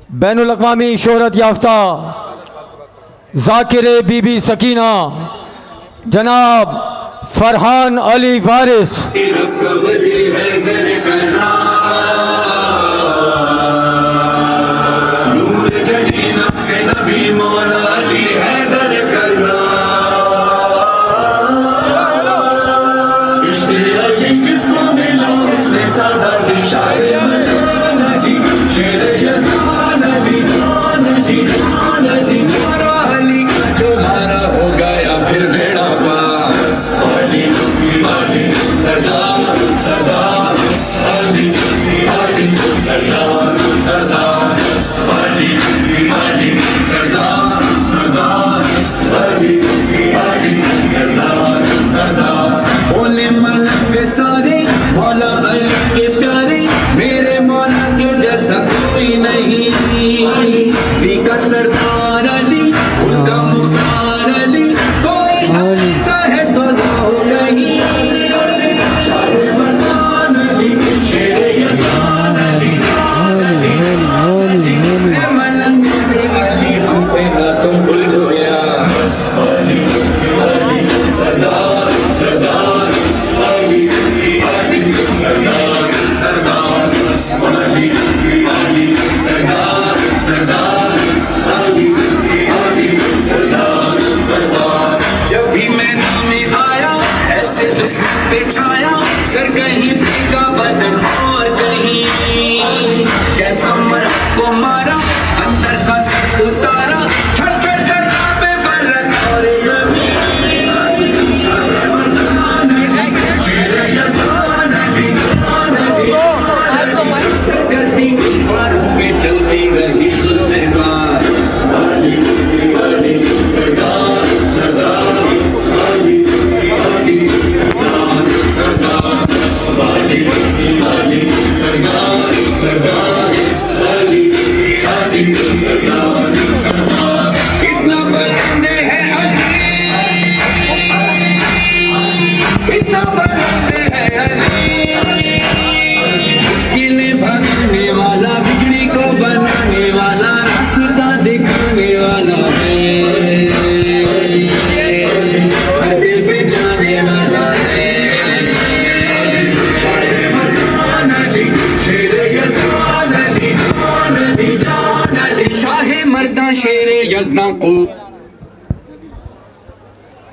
बैनुल अक़वामी शोहरत याफ्ता ज़ाकिर बीबी सकीना जनाब फरहान अली वारिस।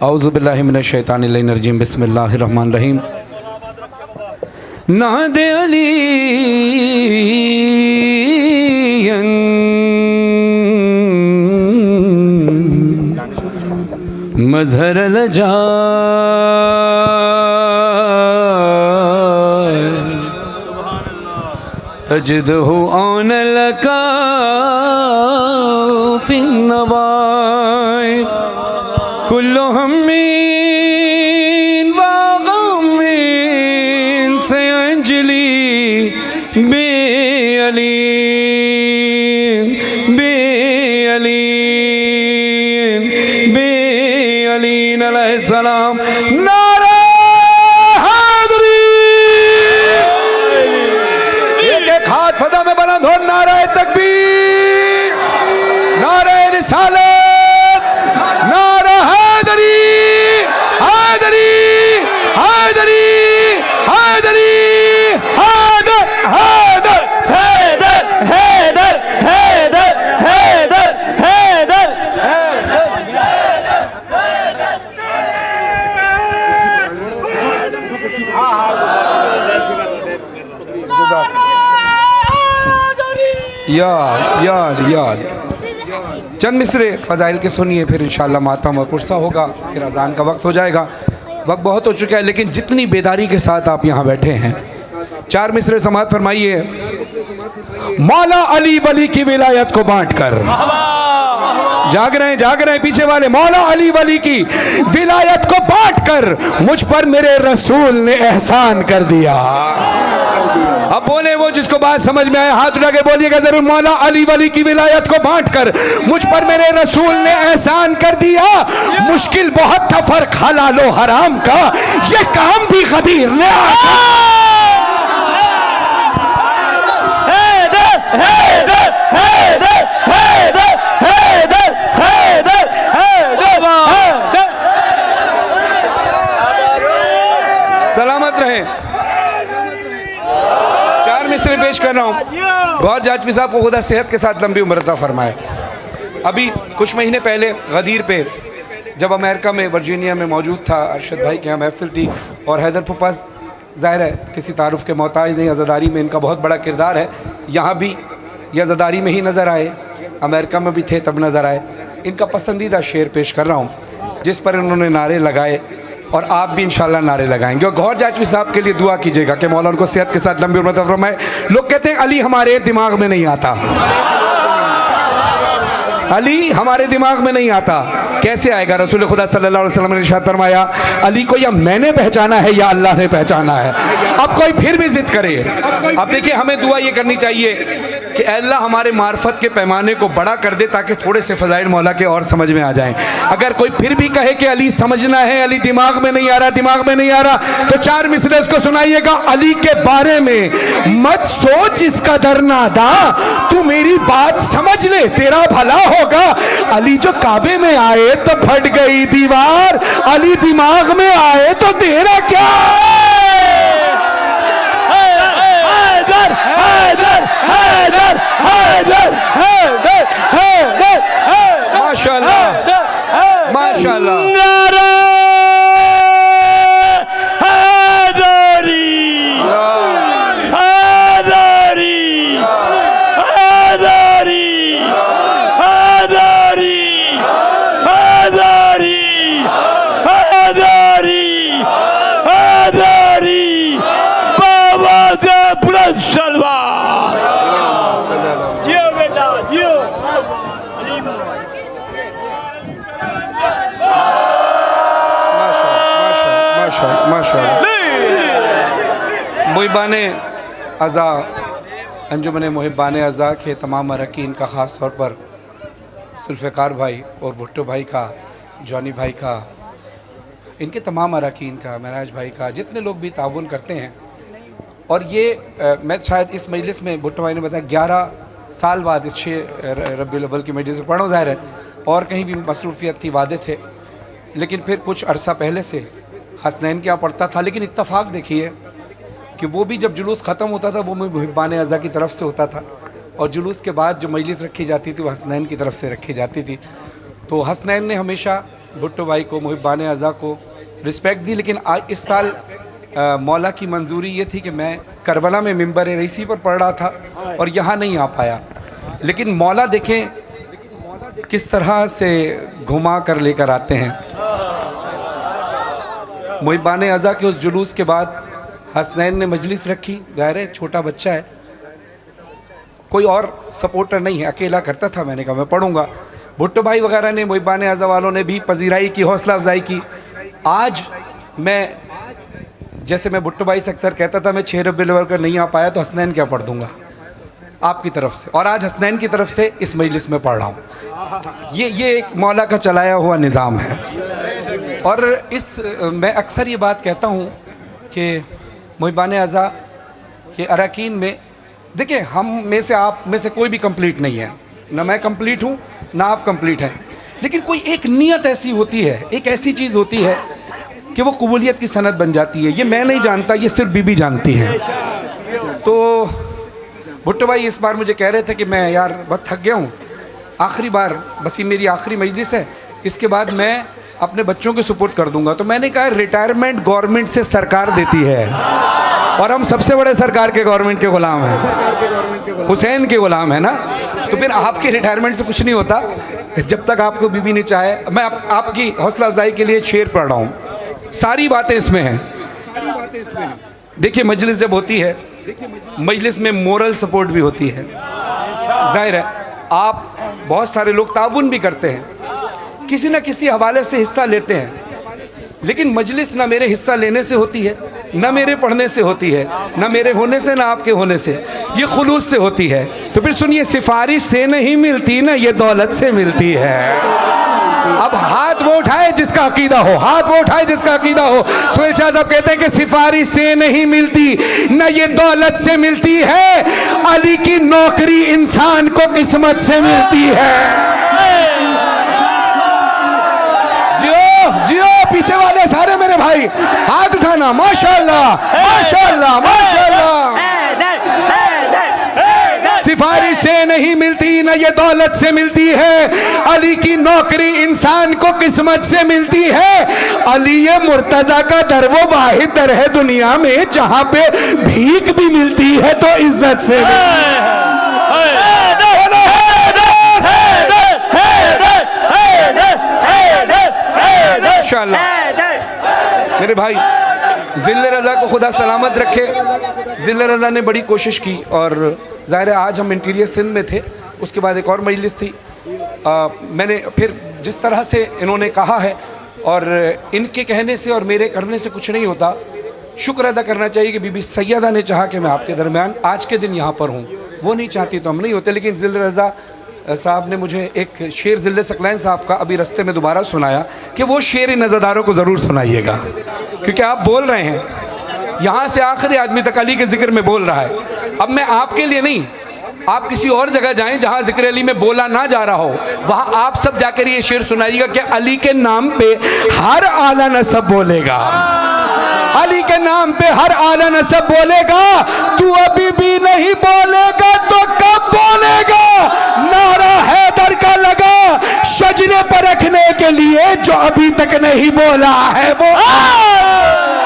औज़ु बिल्लाहि मिनश शैतानिर रजीम बिस्मिल्लाहिर रहमानिर रहीम। नादे अली मज़हर लजा तजिदहु औन लका फिन नवाए कुल्लु हम्मीन व गम्मीन से अंजलि बे अली बे अली बे अली अलैहिस्सलाम। नारे हैदरी एक एक हाथ फजा में बुलंद हो। नारे तकबीर, नारे रिसालत, नारा हैदरी हैदरी हैदरी हैदरी हैदर हैदर हैदर हैदर हैदर हैदर हैदर याद याद याद चंद मिसरे फ़ज़ाइल के सुनिए, फिर इंशाअल्लाह मातम और पुरसा होगा, फिर अज़ान का वक्त हो जाएगा। वक्त बहुत हो चुका है, लेकिन जितनी बेदारी के साथ आप यहाँ बैठे हैं, 4 मिसरे समाअत फरमाइए। मौला अली वली की विलायत को बांट कर, जाग रहे हैं पीछे वाले। मौला अली वली की विलायत को बांट कर मुझ पर मेरे रसूल ने एहसान कर दिया। अब बोले वो जिसको बात समझ में आए हाथ उठा के बोलिएगा जरूर। मौला अली वली की विलायत को बांटकर मुझ पर मेरे रसूल ने एहसान कर दिया। मुश्किल बहुत था फर्क हलालो हराम का, ये काम भी गदीर ने हैदर हैदर हैदर कर रहा हूँ, गौहर जाजवी साहब को खुदा सेहत के साथ लंबी उम्र अता फरमाए। अभी कुछ महीने पहले गदीर पे जब अमेरिका में वर्जीनिया में मौजूद था, अरशद भाई के यहाँ महफिल थी और हैदर फूफा ज़ाहिर है किसी तारुफ़ के मोहताज नहीं, अज़ादारी में इनका बहुत बड़ा किरदार है। यहाँ भी ये अज़ादारी में ही नज़र आए, अमेरिका में भी थे तब नज़र आए। इनका पसंदीदा शेर पेश कर रहा हूँ जिस पर इन्होंने नारे लगाए और आप भी इंशाल्लाह नारे लगाएंगे। और गौहर जाजवी साहब के लिए दुआ कीजिएगा कि मौला उनको सेहत के साथ लंबी उम्र अता फरमाए। लोग कहते हैं अली हमारे दिमाग में नहीं आता, अली हमारे दिमाग में नहीं आता, कैसे आएगा? रसूल खुदा सल्लल्लाहु अलैहि वसल्लम ने इरशाद फरमाया अली को या मैंने पहचाना है या अल्लाह ने पहचाना है। अब कोई फिर भी जिद करे, अब देखिए हमें दुआ ये करनी चाहिए कि अल्लाह हमारे मार्फत के पैमाने को बड़ा कर दे ताकि थोड़े से फ़ज़ाइल मौला के और समझ में आ जाएं। अगर कोई फिर भी कहे कि अली समझना है, अली दिमाग में नहीं आ रहा, दिमाग में नहीं आ रहा, तो 4 मिसरे उसको सुनाइएगा अली के बारे में। मत सोच इसका दर नादा, तू मेरी बात समझ ले तेरा भला होगा। अली जो काबे में आए तो फट गई दीवार, अली दिमाग में आए तो तेरा क्या? हैदर हैदर हैदर हैदर हैदर हैदर, माशाअल्लाह माशाअल्लाह। नारे हैदरी हैदरी हैदरी हैदरी हैदरी हैदरी हैदरी, बाबा से प्लस सलवार। जियो बेटा जियो। मुहिबान अज़ा, अंजुमन मुहिबान अज़ा के तमाम अरकान का ख़ास तौर पर जुल्फ़िकार भाई और भुट्टो भाई का, जॉनी भाई का, इनके तमाम अरकान का, महराज भाई का, जितने लोग भी ताउन करते हैं। और ये मैं शायद इस मजलिस में भुट्टो भाई ने बताया 11 साल बाद इस 6 रबीउल अव्वल की मजलिस में पढ़ा, ज़ाहिर है और कहीं भी मसरूफ़ियत थी, वादे थे, लेकिन फिर कुछ अरसा पहले से हसनैन के यहाँ पढ़ता था। लेकिन इत्तफ़ाक़ देखिए कि वो भी जब जुलूस ख़त्म होता था वो मुहिबान अज़ा की तरफ से होता था और जुलूस के बाद जो मजलिस रखी जाती थी वो हसनैन की तरफ से रखी जाती थी। तो हसनैन ने हमेशा भुट्टो भाई को, मुहिबान अज़ा को रिस्पेक्ट दी। लेकिन इस साल मौला की मंजूरी ये थी कि मैं करबला में मिंबर रईसी पर पढ़ रहा था और यहाँ नहीं आ पाया। लेकिन मौला देखें किस तरह से घुमा कर लेकर आते हैं। मुहिबान अज़ा के उस जुलूस के बाद हसनैन ने मजलिस रखी, ज़ाहिर है छोटा बच्चा है, कोई और सपोर्टर नहीं है, अकेला करता था। मैंने कहा मैं पढ़ूंगा। भुट्टो भाई वगैरह ने, मुहिबान अज़ा वालों ने भी पजीराई की, हौसला अफजाई की। आज मैं, जैसे मैं भुट्टो भाई से अक्सर कहता था मैं 6 रबीउल अव्वल का नहीं आ पाया तो हसनैन क्या पढ़ दूंगा आपकी तरफ से, और आज हसनैन की तरफ से इस मजलिस में पढ़ रहा हूँ। ये एक मौला का चलाया हुआ निज़ाम है। और मैं अक्सर ये बात कहता हूँ कि मुहिबान अज़ा के अरकान में देखिए, हम में से, आप में से कोई भी कंप्लीट नहीं है, ना मैं कंप्लीट हूँ ना आप कंप्लीट हैं, लेकिन कोई एक नीयत ऐसी होती है, एक ऐसी चीज़ होती है कि वो कबूलियत की सनद बन जाती है। ये मैं नहीं जानता, ये सिर्फ बीबी जानती हैं। तो भुट्टो भाई इस बार मुझे कह रहे थे कि मैं यार बहुत थक गया हूँ, आखिरी बार, बस ये मेरी आखिरी मजलिस है, इसके बाद मैं अपने बच्चों के सुपुर्द कर दूंगा। तो मैंने कहा रिटायरमेंट गवर्नमेंट से सरकार देती है और हम सबसे बड़े सरकार के गवर्नमेंट के गुलाम हैं, हुसैन के गुलाम है ना। तो फिर आपके रिटायरमेंट से कुछ नहीं होता जब तक आपको बीबी ने चाहे। मैं आपकी हौसला अफजाई के लिए शेर पढ़ रहा हूँ, सारी बातें इसमें हैं। देखिए मजलिस जब होती है, मजलिस में मोरल सपोर्ट भी होती है। जाहिर है आप, बहुत सारे लोग ताउन भी करते हैं, किसी न किसी हवाले से हिस्सा लेते हैं, लेकिन मजलिस ना मेरे हिस्सा लेने से होती है, ना मेरे पढ़ने से होती है, ना मेरे होने से, ना आपके होने से, ये खुलूस से होती है। तो फिर सुनिए, सिफारिश से नहीं मिलती ना, ये दौलत से मिलती है। अब हाथ वो उठाए जिसका अकीदा हो, हाथ वो उठाए जिसका अकीदा हो। सुहेल शाह साहब कहते हैं कि सिफारिश से नहीं मिलती ना ये दौलत से मिलती है, अली की नौकरी इंसान को किस्मत से मिलती है। जियो जियो, पीछे वाले सारे मेरे भाई हाथ उठाना, माशाअल्लाह माशाअल्लाह माशाअल्लाह। पैसे से नहीं मिलती, न ये दौलत से मिलती है। अली की नौकरी इंसान को किस्मत से मिलती है। अली ये मुर्तजा का दर वो वाहिद दर है दुनिया में जहां पे भीख भी मिलती है तो इज्जत से इंशाअल्लाह। मेरे भाई ज़िल्ले रज़ा को खुदा सलामत रखे। ज़िल्ले रज़ा ने बड़ी कोशिश की और ज़ाहिर है आज हम इंटीरियर सिंध में थे, उसके बाद एक और मजलिस थी। मैंने फिर जिस तरह से इन्होंने कहा है और इनके कहने से और मेरे करने से कुछ नहीं होता। शुक्र अदा करना चाहिए कि बीबी सैयदा ने चाहा कि मैं आपके दरमियान आज के दिन यहाँ पर हूँ। वो नहीं चाहती तो हम नहीं होते। लेकिन ज़िल्ले रज़ा साहब ने मुझे एक शेर ज़िल्ले सकलैन साहब का अभी रास्ते में दोबारा सुनाया कि वो शेर इन नज़रदारों को ज़रूर सुनाइएगा, क्योंकि आप बोल रहे हैं यहाँ से आखिरी आदमी तक अली के ज़िक्र में बोल रहा है। अब मैं आपके लिए नहीं, आप किसी और जगह जाएं जहाँ ज़िक्र अली में बोला ना जा रहा हो, वहाँ आप सब जाकर ये शेर सुनाइएगा कि अली के नाम पे हर आला नसब बोलेगा, अली के नाम पे हर आला नसब बोलेगा। तू अभी भी नहीं बोलेगा तो कब बोलेगा? नारा हैदर का लगा शजरे पर रखने के लिए, जो अभी तक नहीं बोला है वो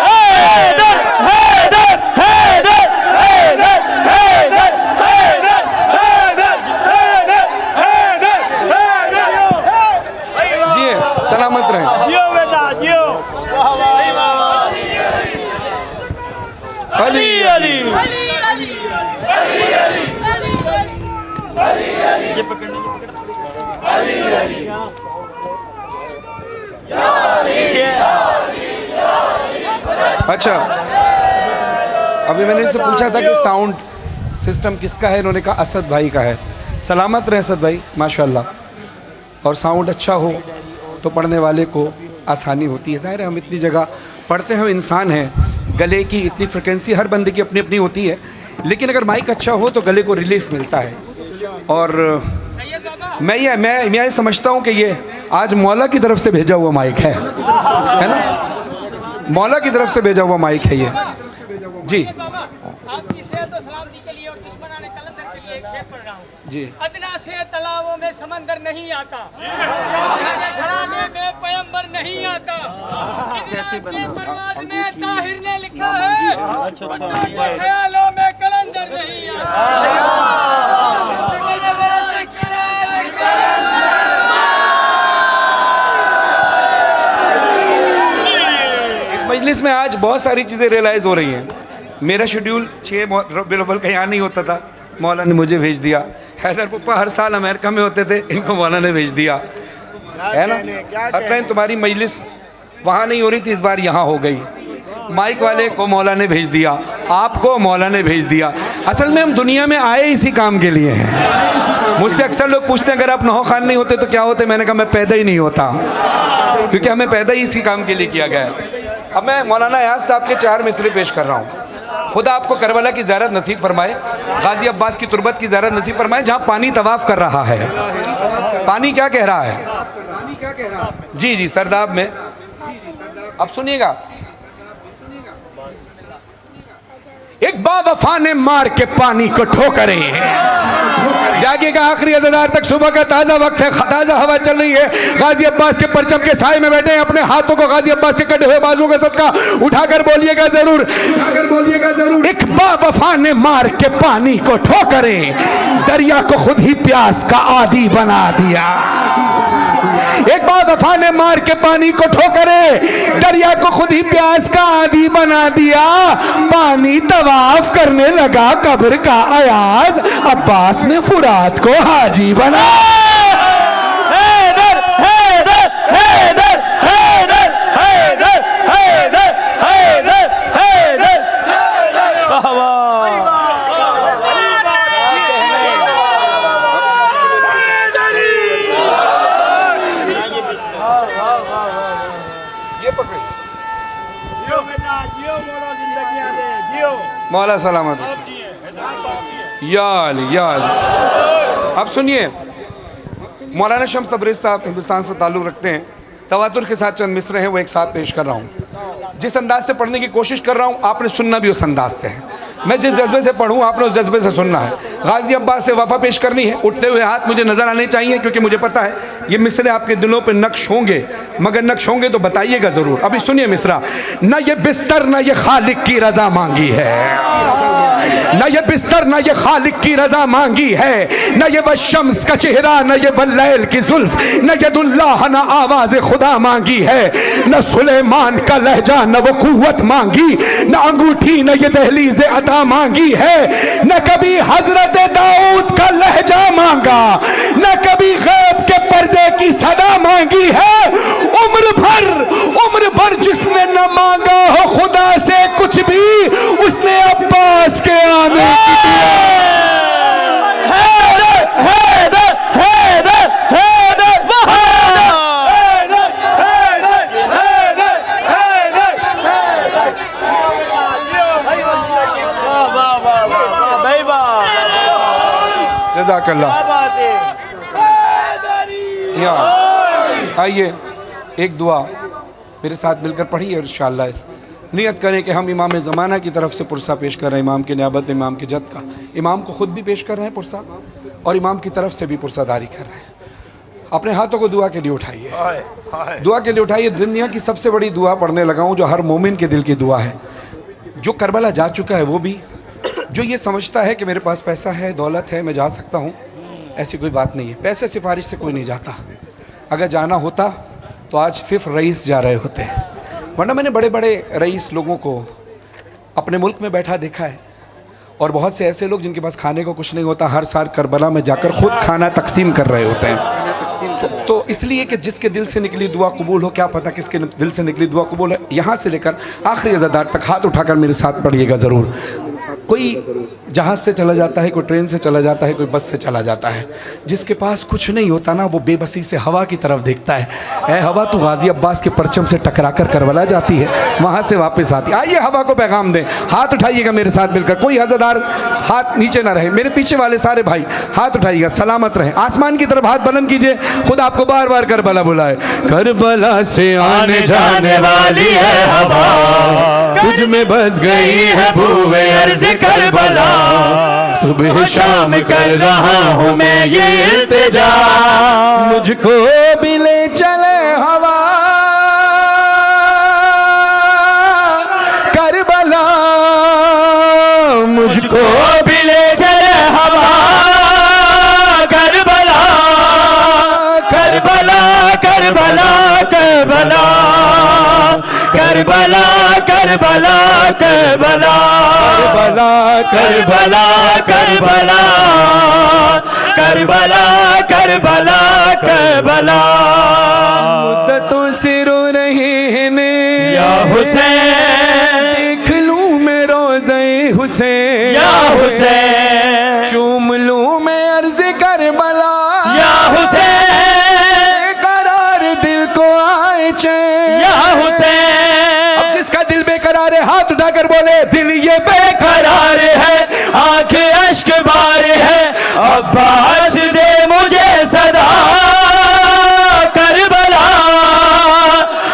हैदर हैदर हैदर हैदर हैदर हैदर हैदर हैदर हैदर। जी सलामत रहें। जियो बेटा जियो। अली अली ये पकड़ने अच्छा, अभी मैंने इनसे पूछा था कि साउंड सिस्टम किसका है, इन्होंने कहा असद भाई का है। सलामत रहे असद भाई, माशाल्लाह। और साउंड अच्छा हो तो पढ़ने वाले को आसानी होती है। ज़ाहिर है हम इतनी जगह पढ़ते हैं, इंसान हैं, गले की इतनी फ्रिक्वेंसी हर बंदे की अपनी अपनी होती है, लेकिन अगर माइक अच्छा हो तो गले को रिलीफ मिलता है। और मैं ये समझता हूँ कि ये आज मौला की तरफ से भेजा हुआ माइक है ना? मौला की तरफ से भेजा हुआ माइक है ये। जी आपकी सेहत और सलामती के लिए और दुश्मनाने कलंदर के लिए एक शेर पढ़ रहा हूँ। जी। अदना से तालाबों में समंदर नहीं आता, घराने में पैगंबर नहीं आता, इदना के परवाज़ में ताहिर ने लिखा है, पन्नों के ख्यालों में कलंदर नहीं आता। मजलिस में आज बहुत सारी चीज़ें रियलाइज़ हो रही हैं। मेरा शेड्यूल 6 रबीउल अव्वल का यहाँ नहीं होता था, मौला ने मुझे भेज दिया। हैदर पप्पा हर साल अमेरिका में होते थे, इनको मौला ने भेज दिया, है ना? असल तुम्हारी मजलिस वहाँ नहीं हो रही थी, इस बार यहाँ हो गई। माइक वाले को मौला ने भेज दिया, आपको मौला ने भेज दिया। असल में हम दुनिया में आए इसी काम के लिए हैं। मुझसे अक्सर लोग पूछते हैं अगर आप नहो खान नहीं होते तो क्या होते? मैंने कहा मैं पैदा ही नहीं होता, क्योंकि हमें पैदा ही इसी काम के लिए किया गया है। अब मैं मौलाना याद साहब के 4 मिसरे पेश कर रहा हूँ। खुदा आपको करबला की ज़ियारत नसीब फरमाए, गाजी अब्बास की तुरबत की ज़ियारत नसीब फरमाए, जहाँ पानी तवाफ़ कर रहा है। पानी क्या कह रहा है? जी जी सरदाब में। अब सुनिएगा, एक बावफा ने मार के पानी को ठोकरें, जागिएगा आखिरी अज़ादार तक, सुबह का ताज़ा वक्त है, ताज़ा हवा चल रही है। गाजी अब्बास के परचम के साए में बैठे हैं, अपने हाथों को गाजी अब्बास के कटे हुए बाजू का सदका उठाकर बोलिएगा जरूर, एक बावफा ने मार के पानी को ठोकरें, दरिया को खुद ही प्यास का आदी बना दिया। एक बावफा ने मार के पानी को ठोकरें, दरिया को खुद ही प्यास का आदी बना दिया। पानी तवाफ करने लगा कब्र का अयाज, अब्बास ने फुरात को हाजी बना। हैदर हैदर हैदर हैदर हैदर हैदर हैदर हैदर। मौला सलामत याल याल। अब सुनिए, मौलाना शम्स तबरेज़ साहब हिंदुस्तान से ताल्लुक़ रखते हैं, तवातुर के साथ चंद मिसरे हैं वो एक साथ पेश कर रहा हूँ। जिस अंदाज से पढ़ने की कोशिश कर रहा हूँ आपने सुनना भी उस अंदाज से है। मैं जिस जज्बे से पढ़ूँ आपने उस जज्बे से सुनना है। गाजी अब्बास से वफ़ा पेश करनी है, उठते हुए हाथ मुझे नज़र आने चाहिए, क्योंकि मुझे पता है ये मिसरे आपके दिलों पे नक्श होंगे, मगर नक्श होंगे तो बताइएगा ज़रूर। अभी सुनिए मिसरा। न ये बिस्तर न ये खालिक की रज़ा मांगी है, न ये बिस्तर न ये खालिक की रज़ा मांगी है, न ये वह शम्स का चेहरा न ये वह लैल की जुल्फ, न यदुल्लाह न आवाज़ खुदा मांगी है, न सुलेमान का लहजा न वो कुव्वत मांगी, न अंगूठी न ये दहलीज़ अता मांगी है, न कभी हजरत दाऊद का लहजा मांगा, न कभी गैब के पर्दे की सदा मांगी है। उम्र भर जिसने न मांगा हो खुदा से कुछ भी, उसने अब्बास के आने जज़ाकल्लाह। आइए एक दुआ मेरे साथ मिलकर पढ़िए और इंशाअल्लाह नियत करें कि हम इमाम ज़माना की तरफ से पुरसा पेश कर रहे हैं, इमाम की नियाबत में इमाम की जद का। इमाम को ख़ुद भी पेश कर रहे हैं पुरसा और इमाम की तरफ से भी पुरसादारी कर रहे हैं। अपने हाथों को दुआ के लिए उठाइए, दुआ के लिए उठाइए। दुनिया की सबसे बड़ी दुआ पढ़ने लगा हूँ, जो हर मोमिन के दिल की दुआ है, जो करबला जा चुका है वो भी, जो ये समझता है कि मेरे पास पैसा है, दौलत है, मैं जा सकता हूँ। ऐसी कोई बात नहीं है, पैसे सिफारिश से कोई नहीं जाता। अगर जाना होता तो आज सिर्फ रईस जा रहे होते हैं, वरना मैंने बड़े बड़े रईस लोगों को अपने मुल्क में बैठा देखा है, और बहुत से ऐसे लोग जिनके पास खाने को कुछ नहीं होता, हर साल करबला में जाकर खुद खाना तकसीम कर रहे होते हैं। तो इसलिए कि जिसके दिल से निकली दुआ कबूल हो, क्या पता किसके दिल से निकली दुआ कबूल है। यहाँ से लेकर आखिरी अज़ादार तक हाथ उठाकर मेरे साथ पढ़िएगा ज़रूर। कोई जहाज़ से चला जाता है, कोई ट्रेन से चला जाता है, कोई बस से चला जाता है। जिसके पास कुछ नहीं होता ना, वो बेबसी से हवा की तरफ देखता है। ऐ हवा तो गाजी अब्बास के परचम से टकरा कर करबला जाती है, वहाँ से वापस आती है। आइए हवा को पैगाम दें, हाथ उठाइएगा मेरे साथ मिलकर। कोई हज़ादार हाथ नीचे ना रहे, मेरे पीछे वाले सारे भाई हाथ उठाइएगा, सलामत रहें। आसमान की तरफ हाथ बुलंद कीजिए, खुद आपको बार बार करबला बुलाए। करबला से आने जाने वाली है हवा, तुझ में बस गई है भूवे अर्ज़ करबला, सुबह शाम कर रहा हूँ मैं ये इल्तिजा, मुझको भी ले चले हवा करबला, मुझको भी ले चले हवा Karbala, Karbala Karbala Karbala Karbala Karbala Karbala Karbala Karbala Karbala Karbala Karbala. मुद्दतों से रो रहे हैं ने या हुसैन, देख लूं मैं रोज़े हुसैन या हुसैन, चूम लूं मैं अर्ज़ करबला या हुसैन, करार दिल को आए चैन या हुसैन। अब जिसका दिल बेकरार है हाथ उठाकर बोले, दिल ये बेकरार है, आंखें अश्क बार है, अब्बास दे मुझे सदा Karbala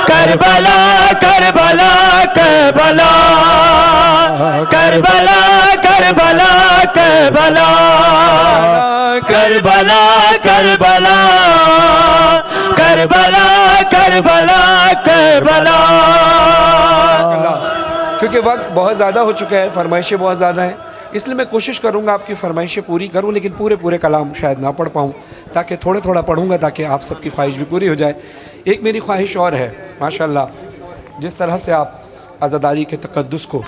Karbala Karbala Karbala Karbala Karbala Karbala Karbala Karbala Karbala Karbala Karbala. क्योंकि वक्त बहुत ज़्यादा हो चुका है, फरमाइशें बहुत ज़्यादा हैं, इसलिए मैं कोशिश करूँगा आपकी फरमाइशें पूरी करूँ, लेकिन पूरे कलाम शायद ना पढ़ पाऊँ, ताकि थोड़ा पढ़ूँगा ताकि आप सबकी ख्वाहिश भी पूरी हो जाए। एक मेरी ख्वाहिश और है, माशाल्लाह, जिस तरह से आप आज़ादारी के तक़द्दुस को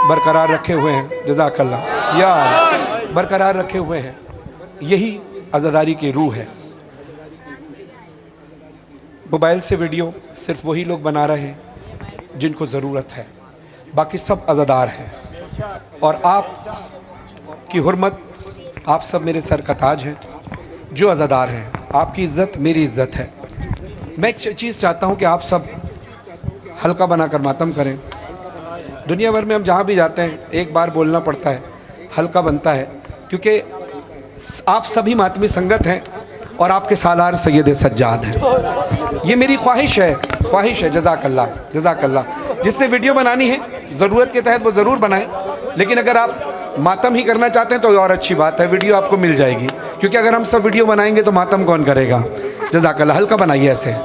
बरकरार रखे हुए हैं, जज़ाकल्लाह, या बरकरार रखे हुए हैं, यही आज़ादारी की रूह है। मोबाइल से वीडियो सिर्फ वही लोग बना रहे हैं जिनको ज़रूरत है, बाकी सब आज़ादार हैं, और आप की हुर्मत, आप सब मेरे सर का ताज हैं जो आज़ादार हैं। आपकी इज़्ज़त मेरी इज़्ज़त है। मैं एक चीज़ चाहता हूँ कि आप सब हल्का बनाकर मातम करें। दुनिया भर में हम जहाँ भी जाते हैं एक बार बोलना पड़ता है, हल्का बनता है, क्योंकि आप सभी मातमी संगत हैं और आपके सालार सैयद सज्जाद हैं। ये मेरी ख्वाहिश है, जज़ाकल्लाह जज़ाकल्लाह। जिसने वीडियो बनानी है ज़रूरत के तहत वो ज़रूर बनाए, लेकिन अगर आप मातम ही करना चाहते हैं तो और अच्छी बात है, वीडियो आपको मिल जाएगी, क्योंकि अगर हम सब वीडियो बनाएंगे तो मातम कौन करेगा। जज़ाकल्लाह। हल्का बनाइए ऐसे,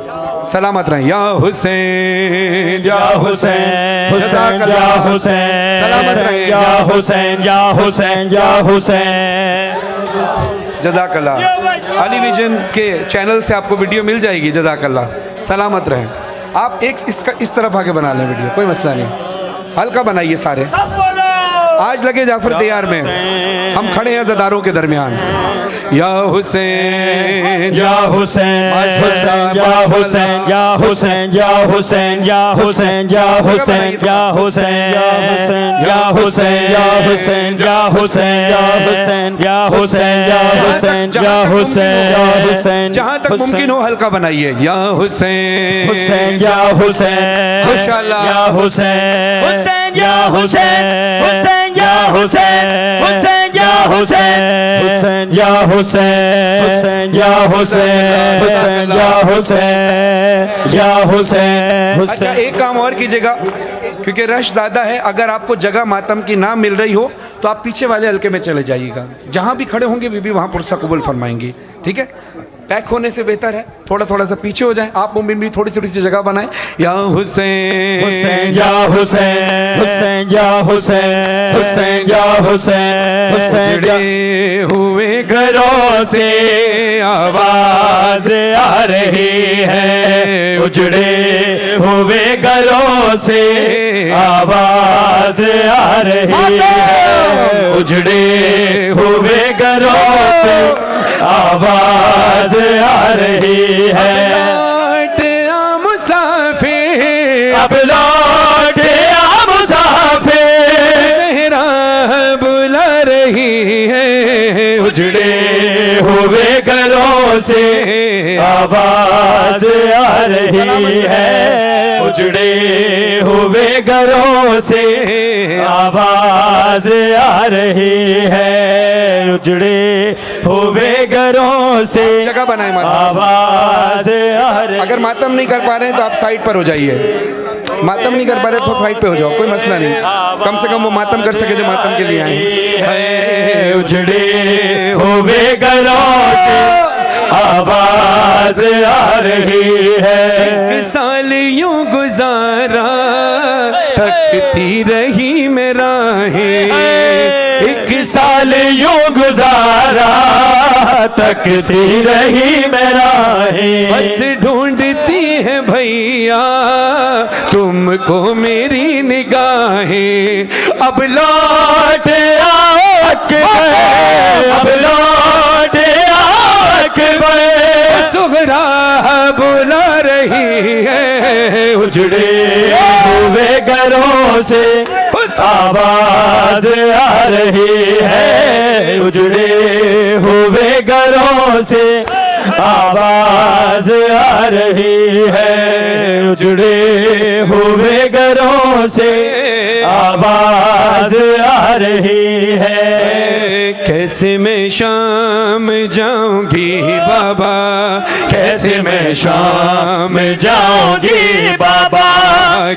सलामत रहें। या हुसैन या हुसैन, हुसैन या हुसैन, सलामत रहें। या हुसैन या हुसैन या हुसैन। जज़ाकल्लाह। अली विजन के चैनल से आपको वीडियो मिल जाएगी। जज़ाकल्लाह। सलामत रहें। आप एक इस तरफ आके बना लें वीडियो, कोई मसला नहीं, हल्का बनाइए सारे। आज लगे जाफर तैयार में, हम खड़े हैं ज़दारों के दरमियान। या हुसैन या हुसैन, या हुसैन या हुसैन या हुसैन या हुसैन या हुसैन या हुसैन या हुसैन या हुसैन या हुसैन या हुसैन या हुसैन या हुसैन या हुसैन या हुसैन। जहाँ तक मुमकिन हो हल्का बनाइए। या हुसैन हुसैन या हुसैन, माशाअल्लाह। या हुसैन, हुसैन या हुसैन, हुसैन या हुसैन, हुसैन या हुसैन, हुसैन या हुसैन, हुसैन या हुसैन, हुसैन या हुसैन या हुसैन। अच्छा, एक काम और कीजिएगा, क्योंकि रश ज़्यादा है, अगर आपको जगह मातम की ना मिल रही हो तो आप पीछे वाले हल्के में चले जाइएगा, जहाँ भी खड़े होंगे बीबी वहाँ पुरसा कबूल फरमाएंगी। ठीक है, पैक होने से बेहतर है थोड़ा थोड़ा सा पीछे हो जाएं। आप मुमिन भी थोड़ी थोड़ी सी जगह बनाएं। या हुसैन, हुसैन या हुसैन, हुसैन या हुसैन, हुसैन या हुसैन, हुसैन जुड़े हुए घरों से आवाज आ रही है, उजड़े हुए घरों से आवाज आ रही है, उजड़े हुए घरों से आवाज आ रही है। लौट आ मुसाफिर, अब लौट आ मुसाफिर, मेरा बुला रही है, उजड़े हुए घरों से आवाज आ रही है, उजड़े हुए घरों से आवाज आ रही है, उजड़े हुए घरों से जगह बनाए मातम। आवाज आ रही। अगर मातम नहीं कर पा रहे हैं तो आप साइड पर हो जाइए। मातम नहीं कर पा रहे तो साइड पे हो जाओ, कोई मसला नहीं, कम से कम वो मातम कर सके जो मातम के लिए आए है, उजड़े हुए घरों से आवाज आ रही है। साल यूं गुजारा तकती रही मेरा है, एक साल यूं गुजारा तकती रही मेरा है, बस ढूंढती है भैया तुमको मेरी निगाहें, अब लौट आओ अकबर, अब लौट आओ अकबर, सुगरा बुला रही है, उजड़े हुए घरों से आवाज आ रही है, उजड़े हुए घरों से आवाज आ रही है, उजड़े हुए घरों से आवाज आ रही है। कैसे मैं शाम जाऊंगी बाबा, कैसे मैं शाम जाऊंगी बाबा,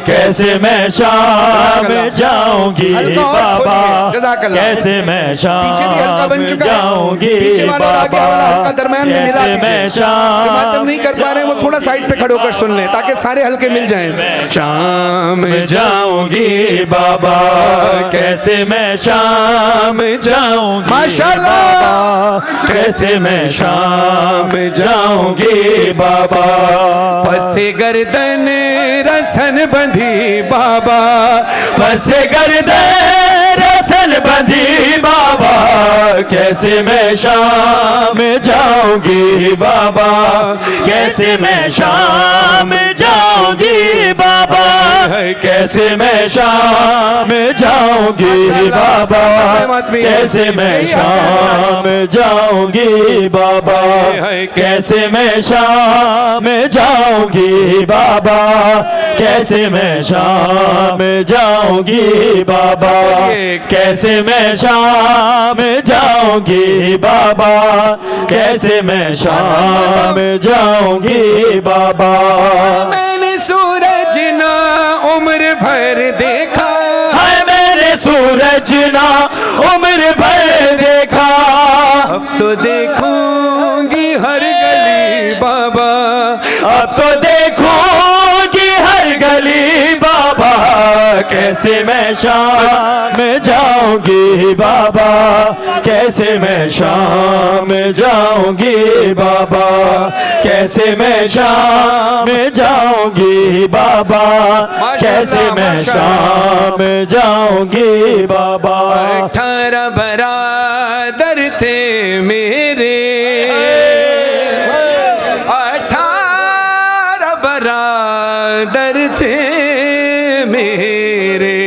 कैसे मैं शाम जाऊंगी बाबा, कैसे मैं शाम जाऊंगी बाबा, दरम्यान में मिला कैसे मैं शाम शाम नहीं कर पा रहे हैं वो थोड़ा साइड पे खड़े होकर सुन लें ताकि सारे हल्के मिल जाएं। शाम जाऊंगी बाबा, कैसे मैं शाम जाऊंगी माशाअल्लाह, कैसे मैं शाम जाऊंगी बाबा, पसे गर्दन रसन बंधी बाबा, पसे गर्दन रसन बंधी बाबा, कैसे मैं शाम जाऊंगी बाबा, कैसे मैं शाम जाऊंगी बाबा, कैसे मैं शाम जाऊंगी बाबा, कैसे मैं शाम जाऊंगी बाबा, कैसे मैं शाम जाऊंगी बाबा, कैसे मैं शाम जाऊंगी बाबा, कैसे मैं शाम जाऊंगी बाबा, कैसे मैं शाम जाऊंगी बाबा। मैंने सूरज ना उम्र भर देखा, है मैंने सूरज सजना उम्र भर देखा। अब तो देखूंगी हर गली बाबा, अब तो देखूंगी हर गली बाबा, कैसे मैं शाम जाऊंगी बाबा, कैसे मैं शाम जाऊंगी बाबा, कैसे मैं शाम जाऊंगी बाबा, कैसे मैं शाम जाऊंगी बाबा। 18 बरादर थे मेरे, 18 बरादर थे मेरे,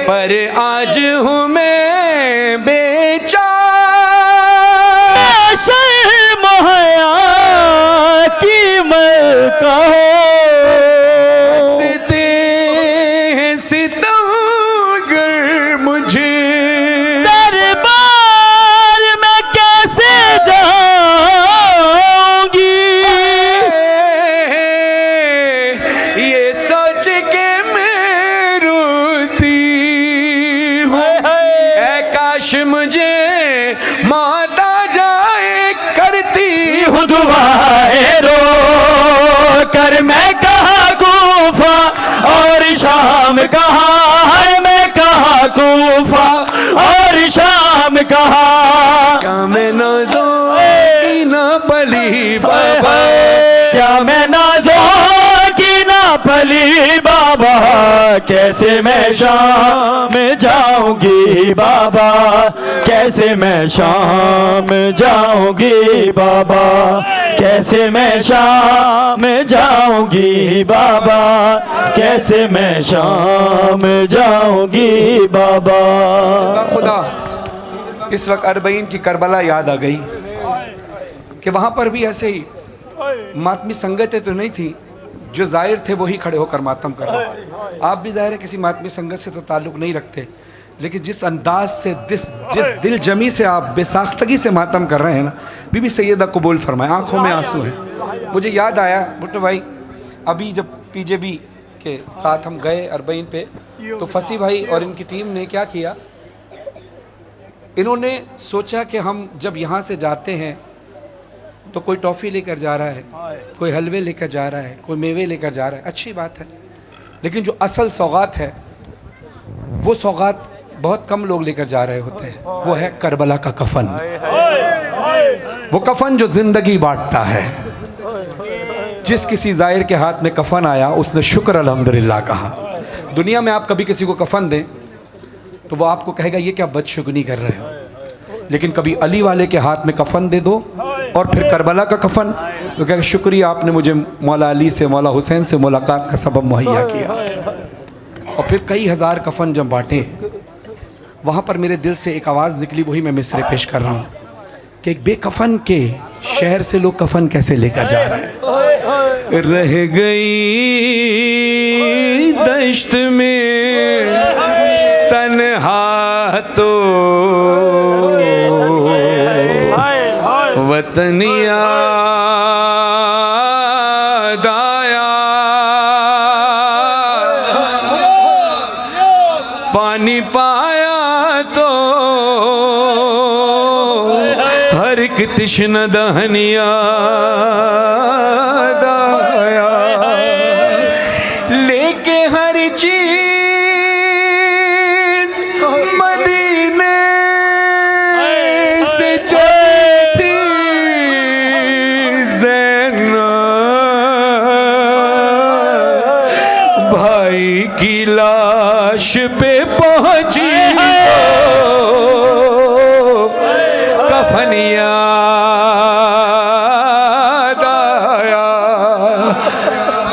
पर आज हूँ मैं बेचारा। मोहया की मलका सिते हैं सितमगर मुझे, दरबार में कैसे जाऊंगी, ये सोच के मैं रोती हूँ। ऐ काश मुझे मौत आ जाए, करती हूँ दुआएं रो कर मैं कहाँ कूफा और शाम कहाँ है, मैं कहाँ कूफा और शाम कहाँ। क्या मैं नाज़ों की ना पली बाबा, क्या मैं नाज़ों की ना पली बाबा, कैसे मैं शाम जाऊंगी बाबा, कैसे मैं शाम जाऊंगी बाबा, कैसे मैं शाम जाऊंगी बाबा, कैसे मैं शाम जाऊंगी बाबा। खुदा इस वक्त अरबईन की करबला याद आ गई कि वहाँ पर भी ऐसे ही मातमी संगतें तो नहीं थी, जो ज़ाहिर थे वही खड़े होकर मातम कर रहे थे। आप भी ज़ाहिर है किसी मातमी संगत से तो ताल्लुक़ नहीं रखते, लेकिन जिस अंदाज से जिस दिल जमी से आप बेसाख्तगी से मातम कर रहे हैं ना, बीबी सैयदा कबूल फरमाए, आंखों में आंसू हैं। मुझे याद आया भुट्टो भाई, अभी जब पीजेबी के साथ हम गए अरबईन पे, तो फसी भाई और इनकी टीम ने क्या किया, इन्होंने सोचा कि हम जब यहाँ से जाते हैं तो कोई टॉफ़ी लेकर जा रहा है, कोई हलवे लेकर जा रहा है, कोई मेवे लेकर जा रहा है, अच्छी बात है, लेकिन जो असल सौगात है वो सौगात बहुत कम लोग लेकर जा रहे होते हैं। वो है करबला का कफन, वो कफन जो ज़िंदगी बांटता है। जिस किसी ज़ाहिर के हाथ में कफन आया उसने शुक्र अल्हम्दुलिल्लाह कहा। दुनिया में आप कभी किसी को कफन दें तो वो आपको कहेगा ये क्या बदशुगनी कर रहे हो, लेकिन कभी अली वाले के हाथ में कफन दे दो और फिर करबला का कफन, तो कहेगा शुक्रिया आपने मुझे मौला अली से, मौला हुसैन से मुलाकात का सबब मुहैया किया। और फिर कई हज़ार कफन जब बांटे, वहाँ पर मेरे दिल से एक आवाज़ निकली, वही मैं मिसरे पेश कर रहा हूँ कि एक बेकफन के शहर से लोग कफन कैसे लेकर जा रहे हैं। रह गई दश्त में तन्हा तो वतन याद आया, पानी पाया तो हर एक तिश्न दहन याद आया, लेके हर चीज मदीने से चलती ज़ैनब, भाई की लाश पे पहुंची कफन याद आया,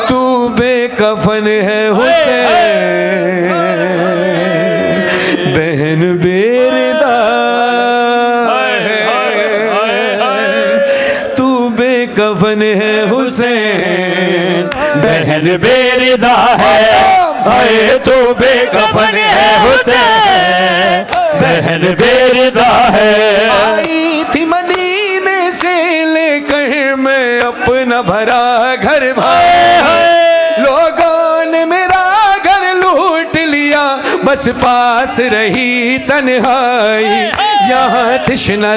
तू बेकफन है हुसैन बहन बेरदा है, तू बेकफन है हुसैन बहन बेरिदा है, अरे तू बेकफन है हुसैन बहन बेरिदा है। आई थी मदीने से लेकर मैं अपना भरा घर भाई, लोगों ने मेरा घर लूट लिया, बस पास रही तन्हाई, यहाँ तृष्णा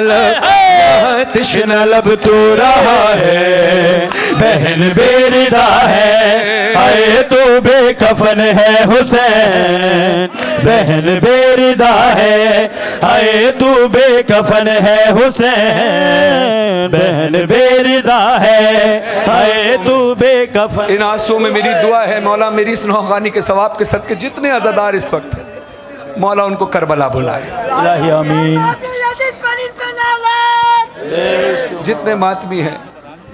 लब तो रहा है, बहन बेरिदा है, आए तो बेकफन है हुसैन, बहन बेरिदा है, आए तो बेकफन है हुसैन, बहन बेरिदा है, आए तो बेकफन। इन आंसुओं में मेरी दुआ है मौला, मेरी इस नौखानी के सवाब के सदके जितने अज़ादार इस वक्त हैं, मौला उनको करबला बुलाए। इलाही आमीन। जितने मातमी हैं,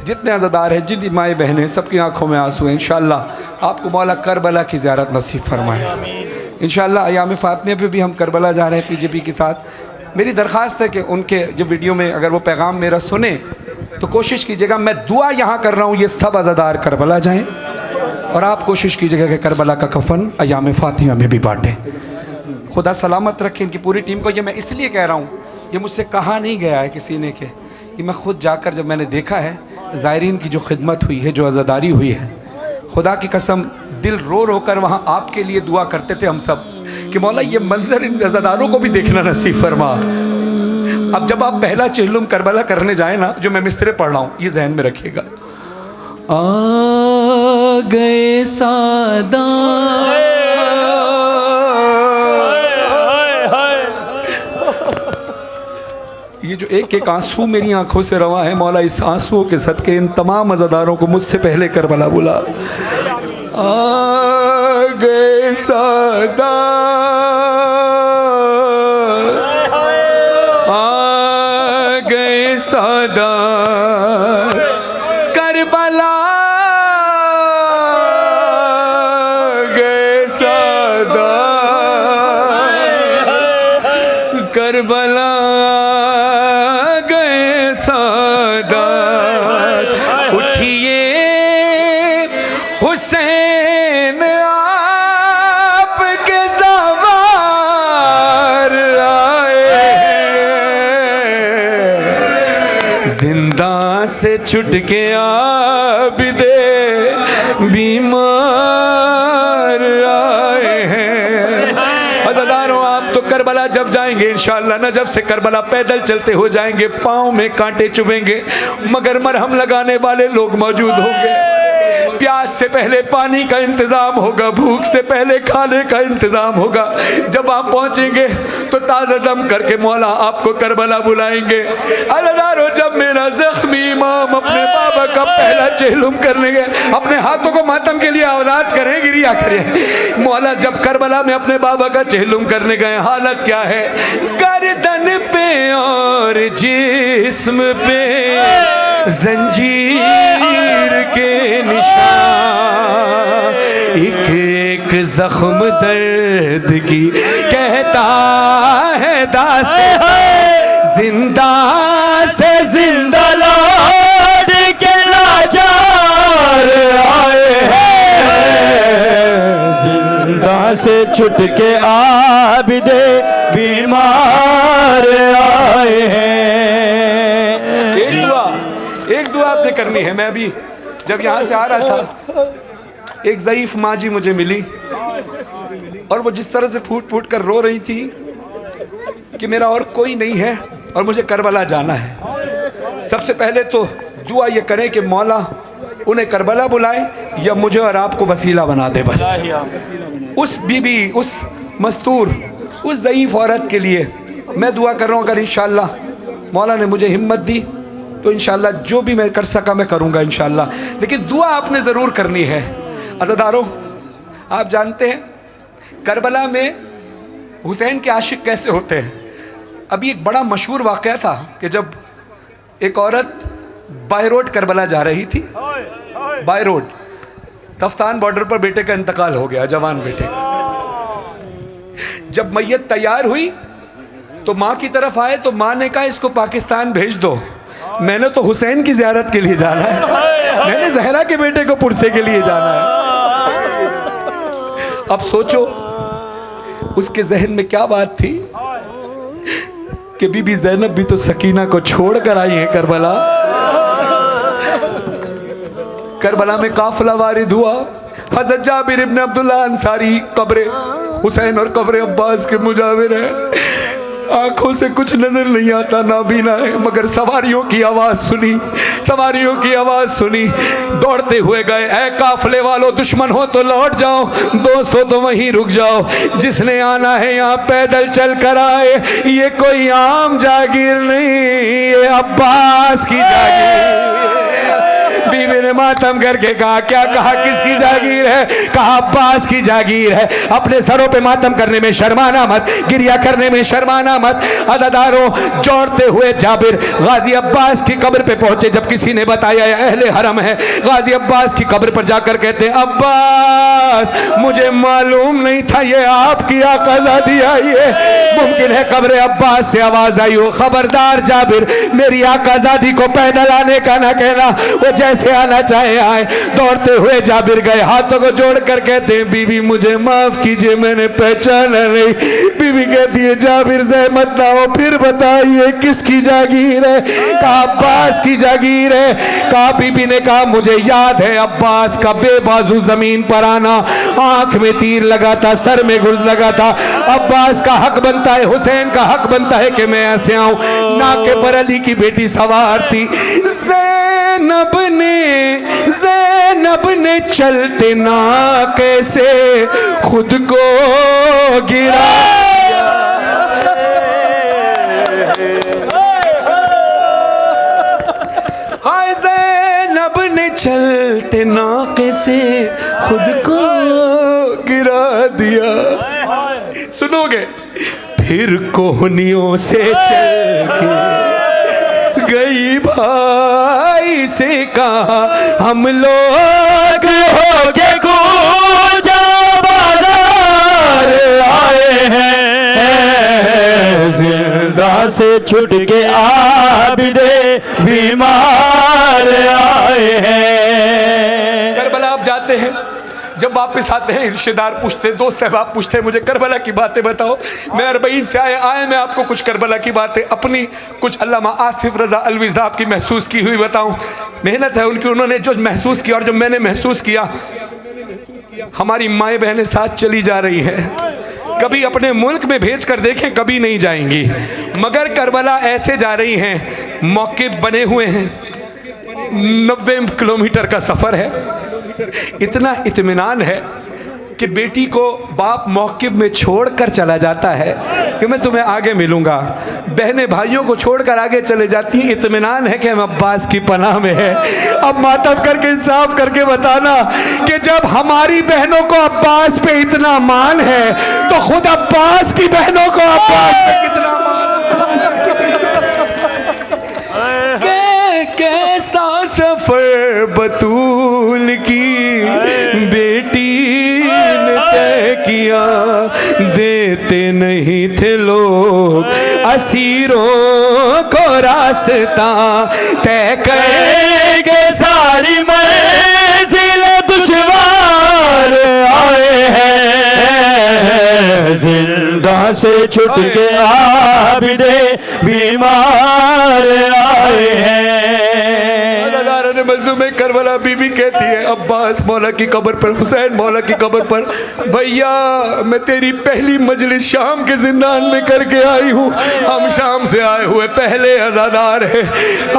जितने अज़ादार हैं, जितनी माएँ बहनें हैं, सबकी आंखों में आंसू हैं। इंशाअल्लाह आपको मौला करबला की ज़ियारत नसीब फरमाए। इंशाअल्लाह अयाम फ़ातिमा पे भी हम करबला जा रहे हैं पीजेपी के साथ। मेरी दरख्वास्त है कि उनके जो वीडियो में अगर वो पैगाम मेरा सुने तो कोशिश कीजिएगा, मैं दुआ यहाँ कर रहा हूँ, ये सब अज़ादार करबला जाएँ, और आप कोशिश कीजिएगा कि करबला का कफन अयाम फ़ातिमा में भी बांटें। खुदा सलामत रखे इनकी पूरी टीम को। ये मैं इसलिए कह रहा हूँ, ये मुझसे कहा नहीं गया है किसी ने, कि ये मैं खुद जाकर जब मैंने देखा है ज़ायरीन की जो खिदमत हुई है, जो अज़ादारी हुई है, खुदा की कसम दिल रो रो कर वहाँ आपके लिए दुआ करते थे हम सब कि मौला ये मंजर इन अज़ादारों को भी देखना नसीब फरमा। अब जब आप पहला चेहलुम करबला करने जाए ना, जो मैं मिसरे पढ़ रहा हूँ, ये जहन में रखिएगा। आ गए सादा ये जो एक एक आंसू मेरी आंखों से रवा है, मौला इस आंसुओं के सदके इन तमाम अज़ादारों को मुझसे पहले करबला बुला। आ गए सादा, आ गए सादा करबला, गए सादा करबला, हुसैन आपके सवार आए, जिंदा से छुट के आबिदे बीमार आए हैं। अज़ादारों आप तो करबला जब जाएंगे इंशाअल्लाह, नजफ से करबला पैदल चलते हो जाएंगे, पाँव में कांटे चुभेंगे, मगर मरहम लगाने वाले लोग मौजूद होंगे। प्यास से पहले पानी का इंतजाम होगा, भूख से पहले खाने का इंतजाम होगा। जब आप पहुंचेंगे तो ताज़ा दम करके मौला आपको करबला बुलाएंगे। अज़ादारों जब मेरा ज़ख्मी इमाम अपने बाबा का पहला चेहलुम करने गए, अपने हाथों को मातम के लिए आज़ाद करें, गिरिया करें। मौला जब करबला में अपने बाबा का चेहलुम करने गए, हालत क्या है, गर्दन पे और जिस्म पे जंजीर के निशान, एक एक जख्म दर्द की कहता है दासे, जिंदा से जिंदा लौट के लाचार आए हैं, जिंदा से छुट के आबिदे बीमार आए हैं। एक दुआ आपने करनी है। मैं अभी जब यहाँ से आ रहा था, एक ज़ईफ़ माँ जी मुझे मिली, और वो जिस तरह से फूट फूट कर रो रही थी कि मेरा और कोई नहीं है और मुझे करबला जाना है। सबसे पहले तो दुआ ये करें कि मौला उन्हें करबला बुलाए या मुझे और आपको वसीला बना दे। बस उस बीबी, उस मस्तूर, उस ज़ईफ़ औरत के लिए मैं दुआ कर रहा हूँ। अगर इंशाअल्लाह मौला ने मुझे हिम्मत दी तो इंशाअल्लाह जो भी मैं कर सका मैं करूँगा इंशाअल्लाह, लेकिन दुआ आपने ज़रूर करनी है। अज़ादारों आप जानते हैं करबला में हुसैन के आशिक कैसे होते हैं। अभी एक बड़ा मशहूर वाक़या था कि जब एक औरत बाय रोड करबला जा रही थी, बाय रोड तफ्तान बॉर्डर पर बेटे का इंतकाल हो गया, जवान बेटे का। जब मैयत तैयार हुई तो माँ की तरफ आए तो माँ ने कहा इसको पाकिस्तान भेज दो, मैंने तो हुसैन की ज़ियारत के लिए जाना है, मैंने जहरा के बेटे को पुरसे के लिए जाना है। अब सोचो उसके जहन में क्या बात थी कि बीबी ज़ैनब भी तो सकीना को छोड़ कर आई है करबला। करबला में काफिला वारिद हुआ, हज़रत जाबिर इब्न अब्दुल्लाह अंसारी कब्र हुसैन और कब्र अब्बास के मुजाविर है। आंखों से कुछ नजर नहीं आता, नाबीना है, मगर सवारियों की आवाज सुनी, सवारियों की आवाज सुनी, दौड़ते हुए गए। ऐ काफले वालों, दुश्मन हो तो लौट जाओ, दोस्त हो तो वहीं रुक जाओ, जिसने आना है यहाँ पैदल चल कर आए, ये कोई आम जागीर नहीं, ये अब्बास की जागीर। बीवी ने मातम करके कहा, क्या कहा, किसकी जागीर है? कहा अब्बास की जागीर है। अपने सरों पे मातम करने में शर्माना मत, गिरिया करने में शर्माना मत। अज़ादारों, जोड़ते हुए जाबिर गाजी अब्बास की कब्र पे पहुंचे। जब किसी ने बताया अहले हरम है, गाजी अब्बास की कब्र पर जाकर कहते हैं, अब्बास मुझे मालूम नहीं था ये आपकी आकाज़ादी आई है। मुमकिन है कब्र अब्बास से आवाज आई हो, खबरदार जाबिर, मेरी आकाज़ादी को पैदल आने का ना कहना, वो जैसे आना चाहे आए। दौड़ते हुए जाबिर गए, हाथों को जोड़ कर कहते हैं, बीबी मुझे माफ कीजिए, मैंने पहचाना नहीं। बीबी कहती है, जाबिर सहमत ना हो, फिर बताइए किसकी जागीर है? कहा अब्बास की जागीर है। कहा, बीबी ने कहा, मुझे याद है अब्बास का बेबाजू जमीन पर आना, आंख में तीर लगा था, सर में गुर्ज लगा था। अब्बास का हक बनता है, हुसैन का हक बनता है कि मैं ऐसे आऊं। नाके पर अली की बेटी सवार थी, ज़ैनब ने चलते ना कैसे खुद को गिरा। हाय ज़ैनब ने चलते ना कैसे खुद को गिरा दिया। सुनोगे, फिर कोहनियों से चल के गई भाई से कहा, हम लोग हो के कूचा बाजार आए हैं, जिंदा से छुट के आबिदे बीमार आए हैं। करबला आप जाते हैं, जब वापस आते हैं रिश्तेदार पूछते, दोस्त अहबाब पूछते हैं, मुझे करबला की बातें बताओ। मैं 40 से आए मैं आपको कुछ करबला की बातें अपनी, कुछ अल्लामा आसिफ रज़ा अलवी साहब की महसूस की हुई बताऊं। मेहनत है उनकी, उन्होंने जो महसूस किया और जो मैंने महसूस किया। हमारी माएँ बहनें साथ चली जा रही हैं, कभी अपने मुल्क में भेज कर देखें, कभी नहीं जाएंगी, मगर करबला ऐसे जा रही हैं, मौक़िफ़ बने हुए हैं, 90 किलोमीटर का सफ़र है। इतना इत्मीनान है कि बेटी को बाप मौक़िफ़ में छोड़कर चला जाता है कि मैं तुम्हें आगे मिलूंगा। बहनें भाइयों को छोड़कर आगे चले जाती हैं, इत्मीनान है कि हम अब्बास की पनाह में है। अब मातम करके इंसाफ करके बताना कि जब हमारी बहनों को अब्बास पे इतना मान है, तो खुद अब्बास की बहनों को अब्बास पे कितना मान कैसा सफर बतूल की बेटी ने तय किया, देते नहीं थे लोग असीरों को रास्ता, तय करके सारी मंजिल दुश्वार आए हैं, जिंदा से छुट के आबिदे बीमार आए हैं। मजलूम करबला बीबी कहती है, अब्बास मौला की कब्र पर, हुसैन मौला की कब्र पर, भैया मैं तेरी पहली मजलिस शाम के जिंदान में करके आई हूँ। हम शाम से आए हुए पहले आज़ादार हैं।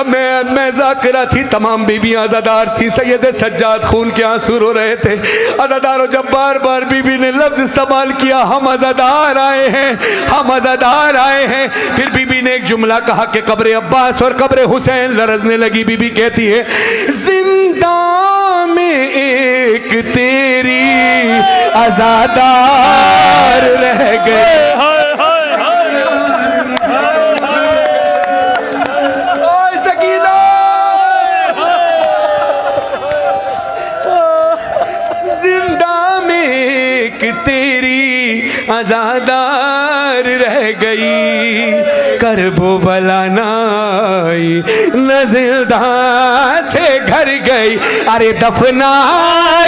मैं ज़ाकिरा थी, तमाम बीबियाँ आज़ादार थी। सैयद सज्जाद खून के आंसू रो रहे थे। आज़ादारों, जब बार बार बीबी ने लफ्ज़ इस्तेमाल किया, हम आज़ादार आए हैं, हम आज़ादार आए हैं, फिर बीबी ने एक जुमला कहा कि कब्र अब्बास और कब्र हुसैन लरजने लगी। बीबी कहती है, जिंदा में एक तेरी आज़ादार रह गए। सकीना, जिंदा में एक तेरी आज़ादार रह गई, करबो बला नाई न जिंदा से घर गई। अरे दफना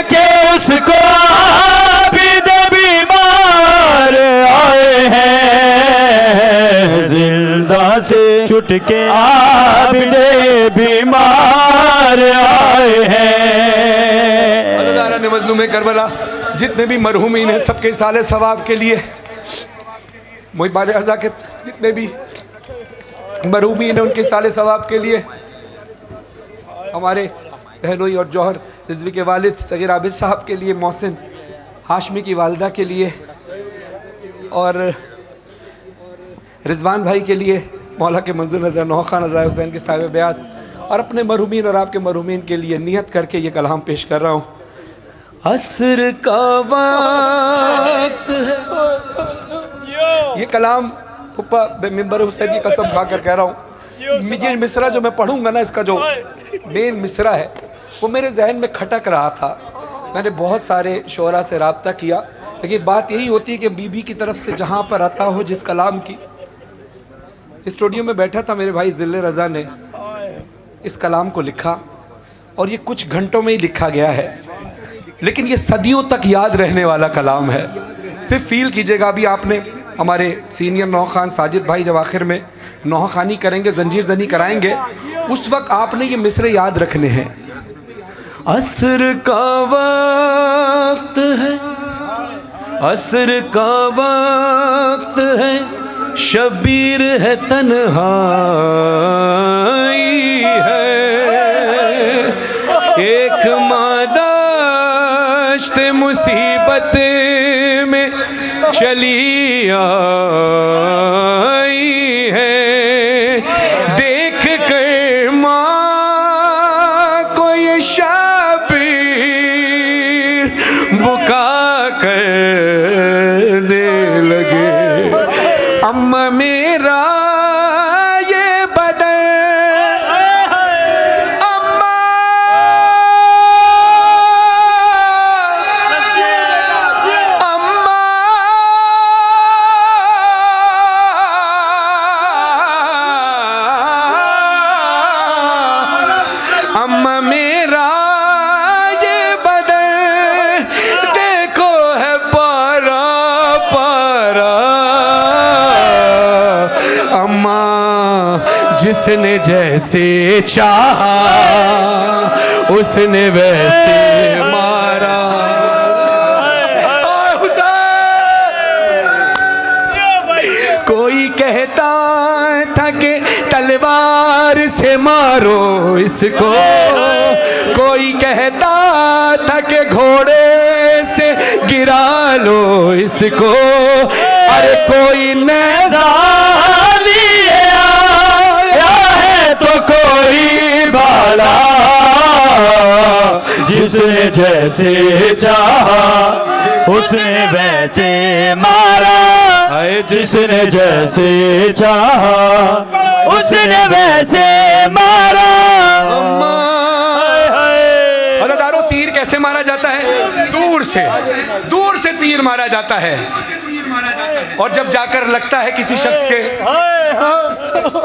के उसको आबिद बीमार आए हैं, जिंदा से छुट के आबिद बीमार आए हैं। मजलूम करबला जितने भी मरहूमीन हैं सबके साले सवाब के लिए, मुहिबान रज़ा के जितने भी मरहूमीन हैं उनके साले सवाब के लिए, हमारे बहनोई और जौहर रिजवी के वालिद सगीर आबिद साहब के लिए, मोहसिन हाशमी की वालदा के लिए और रिजवान भाई के लिए, मौला के मंजूर नज़र नौखा नज़र हुसैन के साहिब ब्यास और अपने मरहूमीन और आपके मरहूमीन के लिए नियत करके ये कलाम पेश कर रहा हूँ। असर का वक्त है, ये कलाम पुप्पा मिंबर हुसैन की कसम खाकर कह रहा हूँ। ये मिसरा जो मैं पढ़ूंगा ना, इसका जो मेन मिसरा है वो मेरे जहन में खटक रहा था। मैंने बहुत सारे शोरा से रब्ता किया, लेकिन बात यही होती है कि बीबी की तरफ से जहाँ पर आता हो जिस कलाम की। स्टूडियो में बैठा था मेरे भाई ज़िल्ले रज़ा ने इस कलाम को लिखा और ये कुछ घंटों में ही लिखा गया है, लेकिन ये सदियों तक याद रहने वाला कलाम है। सिर्फ फील कीजिएगा, अभी आपने हमारे सीनियर नौखान साजिद भाई जब आखिर में नौखानी करेंगे, जंजीर जनी कराएंगे, उस वक्त आपने ये मिसरे याद रखने हैं। असर का वक्त है, असर का वक्त है, शबीर है तन्हाई है, एक मादाश्त मुसीबत में चली आई है, देख कर माँ को ये शबीर बुका करने लगे। अम्मा मेरा ये बदन, अम्मा अम्मा अम्मा मेरा ये बदन देखो है पारा पारा। अम्मा जिसने जैसे चाहा उसने वैसे मारा। कोई कहता था कि तलवार से मारो इसको, कोई कहता था कि घोड़े से गिरा लो इसको, अरे कोई नेज़ा लिए आया है तो कोई भाला, जिसने जैसे चाहा उसने वैसे मारा, जिसने जैसे चाहा उसने वैसे मारा। अदादारों, तीर कैसे मारा जाता है? दूर से तीर मारा जाता है, और जब जाकर लगता है किसी शख्स के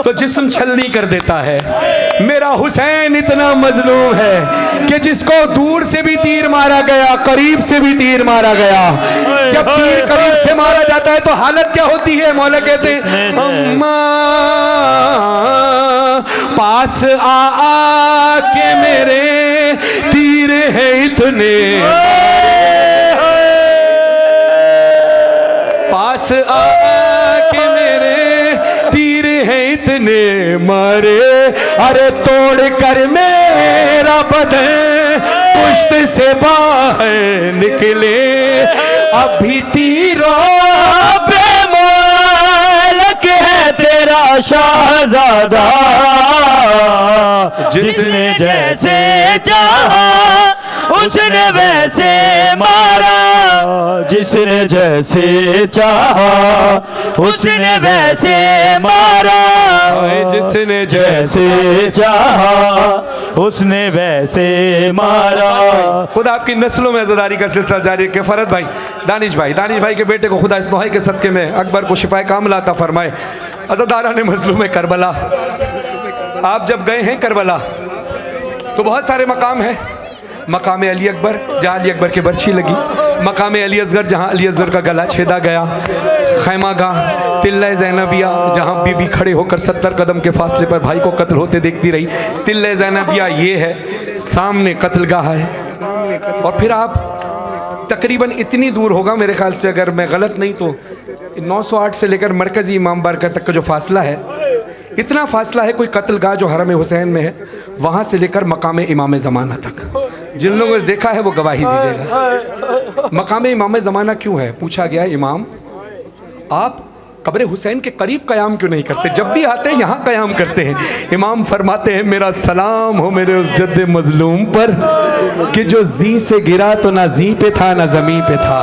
तो जिस्म छलनी कर देता है। मेरा हुसैन इतना मजलूम है कि जिसको दूर से भी तीर मारा गया, करीब से भी तीर मारा गया। जब तीर करीब से मारा जाता है तो हालत क्या होती है? मौला कहते हैं अम्मा पास आ के मेरे तीर है इतने, पास आके मेरे तीर हैं इतने मारे, अरे तोड़ कर मेरा बदन पुश्त से बाहर निकले, अभी तीरों पे मालक है तेरा शाहजादा, जिसने जैसे चाहा उसने वैसे मारा, जिसने जैसे चाहा उसने वैसे मारा, जिसने जैसे चाहा उसने वैसे मारा। खुदा आपकी नस्लों में अज़ादारी का सिलसिला जारी रखे। फरद भाई, दानिश भाई के बेटे को खुदा इस नौहे के सदके में अकबर को शिफाए कामिला अता फरमाए। अज़ादारा ने मजलूम करबला, आप जब गए हैं करबला तो बहुत सारे मकाम हैं। मकाम अली अकबर जहाँ अली अकबर की बर्छी लगी, मकाम अली असगर जहाँ अली असगर का गला छेदा गया, खैमा गाह तिल्ला ज़ैनबिया जहाँ बीबी खड़े होकर 70 कदम के फासले पर भाई को कत्ल होते देखती रही। तिल्ला ज़ैनबिया ये है, सामने कत्लगाह है। और फिर आप तकरीबन इतनी दूर होगा मेरे ख्याल से, अगर मैं गलत नहीं तो 908 से लेकर मरकज़ी इमाम बारगाह तक का जो फासला है, इतना फासला है कोई कत्लगाह जो हरम हुसैन में है वहाँ से लेकर मकाम इमाम ज़माना तक। जिन लोगों ने देखा है वो गवाही दीजिएगा। मकाम इमाम ज़माना क्यों है? पूछा गया, इमाम आप कब्र हुसैन के करीब क़याम क्यों नहीं करते? जब भी आते हैं यहाँ क़याम करते हैं। इमाम फरमाते हैं, मेरा सलाम हो मेरे उस जद्द मजलूम पर कि जो जी से गिरा तो ना जी पे था ना ज़मीं पे था,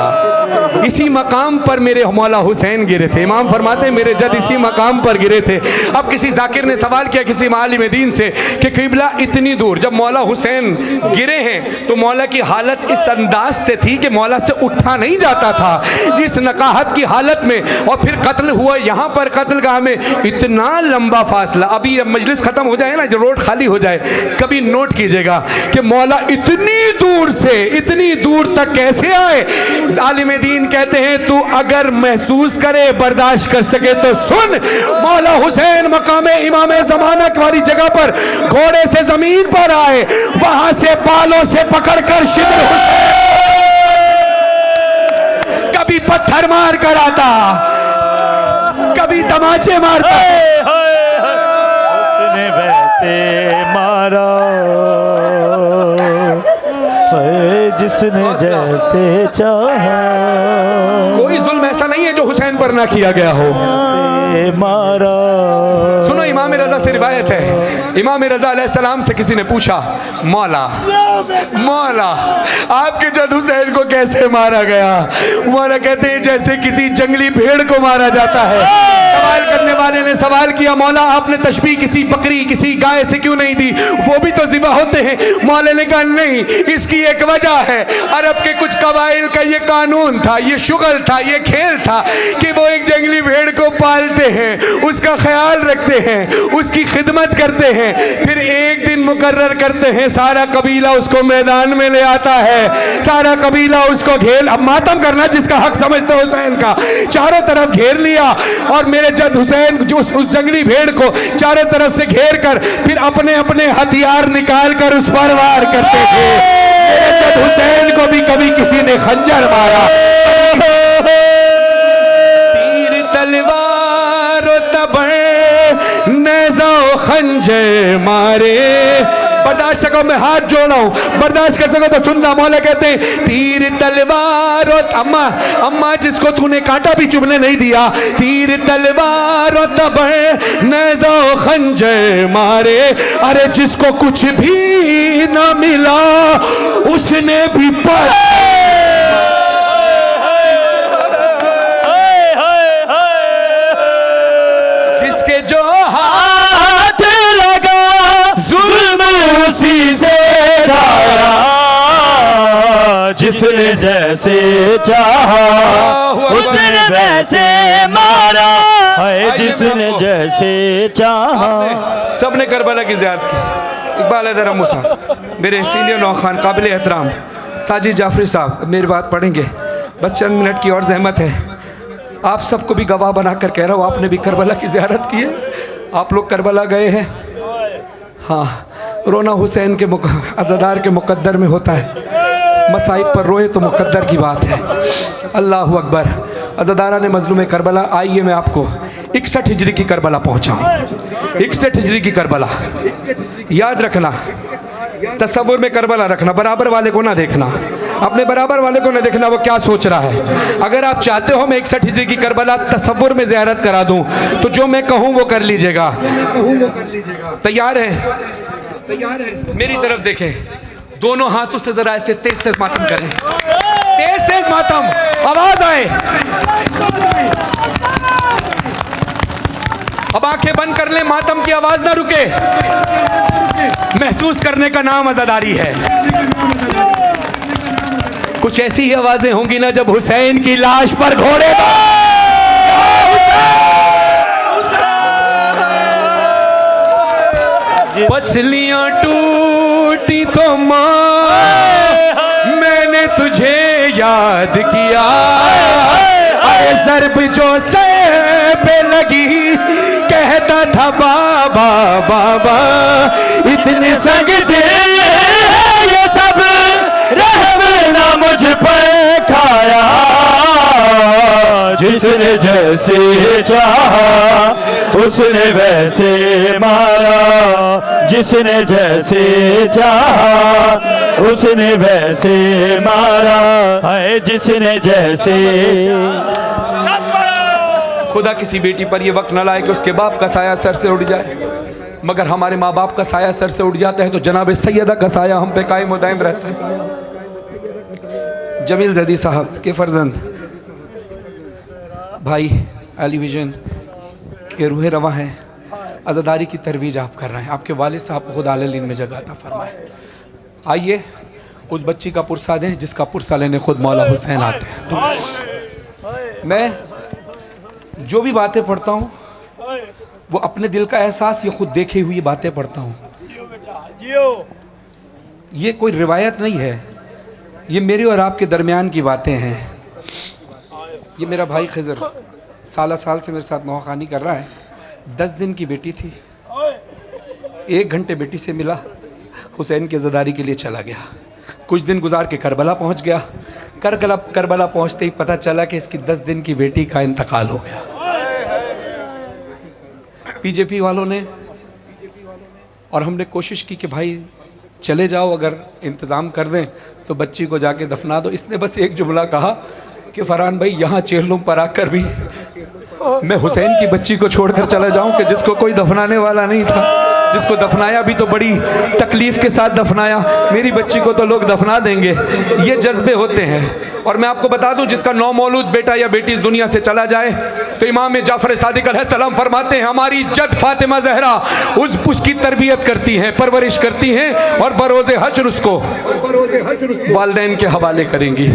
इसी मकाम पर मेरे मौला हुसैन गिरे थे। इमाम फरमाते हैं, मेरे जद इसी मकाम पर गिरे थे। अब किसी जाकिर ने सवाल किया किसी आलिम दीन से कि क़िबला इतनी दूर, जब मौला हुसैन गिरे हैं तो मौला की हालत इस अंदाज से थी कि मौला से उठा नहीं जाता था, इस नकाहत की हालत में, और फिर कत्ल हुआ यहाँ पर कत्लगाह में, इतना लंबा फासला। अभी अब मजलिस ख़त्म हो जाए ना, जो रोड खाली हो जाए, कभी नोट कीजिएगा कि मौला इतनी दूर से इतनी दूर तक कैसे आए। आलिम दीन कहते हैं, तू अगर महसूस करे, बर्दाश्त कर सके तो सुन, मौला हुसैन मकाम इमाम ज़माना वाली जगह पर घोड़े से जमीन पर आए, वहां से बालों से पकड़कर शिब्र हुसैन कभी पत्थर मार कर आता, कभी तमाचे मारता। उसने वैसे मारा जिसने जैसे चाहा, कोई जुल्म ऐसा नहीं है जो हुसैन पर ना किया गया हो। मारा। सुनो, इमाम रज़ा से रिवायत है, इमाम रज़ा अलैहिस्सलाम से किसी ने पूछा, मौला मौला आपके जद हुसैन को कैसे मारा गया? मौला कहते हैं, जैसे किसी जंगली भेड़ को मारा जाता है। सवाल करने वाले ने सवाल किया, मौला आपने तशबीह किसी बकरी किसी गाय से क्यों नहीं दी? वो भी तो ज़िबा होते हैं। मौला ने कहा, नहीं, इसकी एक वजह है, अरब के कुछ कबाइल का ये कानून था, ये शुगल था, ये खेल था कि वो एक जंगली भेड़ को पालते हैं, उसका ख्याल रखते हैं, उसकी खिदमत करते हैं, फिर एक दिन मुकर्रर करते हैं, सारा कबीला उसको मैदान में ले आता है, सारा कबीला उसको घेर, अब मातम करना जिसका हक समझते हुसैन का, चारों तरफ घेर लिया, और मेरे जद हुसैन जो उस जंगली भेड़ को चारों तरफ से घेर कर फिर अपने अपने हथियार निकाल कर उस पर वार करते थे। मेरे जद हुसैन को भी कभी किसी ने खंजर मारा, तीर तलवार तबड़ नेज़ा खंजर मारे। बर्दाश्त सको, मैं हाथ जोड़ा हूं, बर्दाश्त कर सको तो सुनना। मौला कहते हैं, तीर तलवार अम्मा अम्मा जिसको तूने कांटा भी चुभने नहीं दिया, तीर तलवार तबड़ नेज़ा खंजर मारे। अरे जिसको कुछ भी न मिला उसने भी जिसके जो हाथ लगा जुल्म उसी से ढाया, जिसने जैसे चाहा उसने वैसे मारा है, जिसने जैसे चाहा। सबने करबला की ज़ियारत की। इकबाल हैदर मूसा, मेरे सीनियर नौखान काबिल एहतराम साजिद जाफरी साहब मेरी बात पढ़ेंगे, बस चंद मिनट की और जहमत है। आप सबको भी गवाह बना कर कह रहा हूँ, आपने भी करबला की ज़ियारत की है, आप लोग करबला गए हैं। हाँ, रोना हुसैन के अज़ादार के मुक़द्दर में होता है, मसाइब पर रोए तो मुक़द्दर की बात है। अल्लाह अकबर। अज़ादारा ने मज़लूम करबला, आइए मैं आपको 61 हिजरी की करबला पहुँचाऊँ। 61 हिजरी की करबला याद रखना, तसव्वुर में करबला रखना, बराबर वाले को ना देखना, अपने बराबर वाले को ना देखना वो क्या सोच रहा है। अगर आप चाहते हो मैं 61 हिजरी की करबला तसव्वुर में ज़ियारत करा दूं तो जो मैं कहूं वो कर लीजिएगा। तैयार हैं? मेरी तरफ देखें, दोनों हाथों से जरा ऐसे तेज तेज मातम करें, तेज तेज मातम, आवाज आए। अब आंखें बंद कर लें, मातम की आवाज ना रुके। महसूस करने का नाम अज़ादारी है। कुछ ऐसी ही आवाजें होंगी ना जब हुसैन की लाश पर घोड़े पसलियां टूटी तो माँ मैंने तुझे याद किया, अरे ज़र्ब जो सर पे लगी कहता था बाबा बाबा, इतने संग दिल ये सब रहम ना मुझ पर जैसे चाहा उसने वैसे मारा, जिसने जैसे चाहा उसने वैसे मारा है, जिसने जैसे। खुदा किसी बेटी पर ये वक्त न लाए कि उसके बाप का साया सर से उड़ जाए, मगर हमारे माँ बाप का साया सर से उड़ जाता है तो जनाब सैयदा का साया हम पे कायम दायम रहता है। जमील जदी साहब के फर्जंद भाई अली विजन के रूह रवा हैं, अज़ादारी की तरवीज आप कर रहे हैं। आपके वालिद साहब को खुदा अल-इन में जगह अता फरमाए। आइए उस बच्ची का पुरसा दें जिसका पुरसा लेने खुद मौला हुसैन आते हैं। मैं जो भी बातें पढ़ता हूँ वो अपने दिल का एहसास ये खुद देखे हुई बातें पढ़ता हूँ। ये कोई रिवायत नहीं है, ये मेरे और आपके दरमियान की बातें हैं। ये मेरा भाई खिजर साल से मेरे साथ नौखानी कर रहा है। 10 दिन की बेटी थी, 1 घंटे बेटी से मिला, हुसैन की ज़दारी के लिए चला गया। कुछ दिन गुजार के करबला पहुंच गया। करबला पहुंचते ही पता चला कि इसकी 10 दिन की बेटी का इंतकाल हो गया। बीजेपी वालों ने और हमने कोशिश की कि भाई चले जाओ, अगर इंतज़ाम कर दें तो बच्ची को जाके दफना दो। इसने बस एक जुमला कहा कि फरहान भाई यहाँ चेहलों पर आकर भी मैं हुसैन की बच्ची को छोड़कर चला जाऊं कि जिसको कोई दफनाने वाला नहीं था, जिसको दफनाया भी तो बड़ी तकलीफ़ के साथ दफनाया, मेरी बच्ची को तो लोग दफना देंगे। ये जज्बे होते हैं। और मैं आपको बता दूं, जिसका नौमौलूद बेटा या बेटी इस दुनिया से चला जाए तो इमाम जाफ़र सादिक अलैहिस्सलाम फरमाते हैं हमारी जद फातिमा ज़हरा उसकी तरबियत करती हैं, परवरिश करती हैं और बरोज़े हश्र उसको वालिदैन के हवाले करेंगी।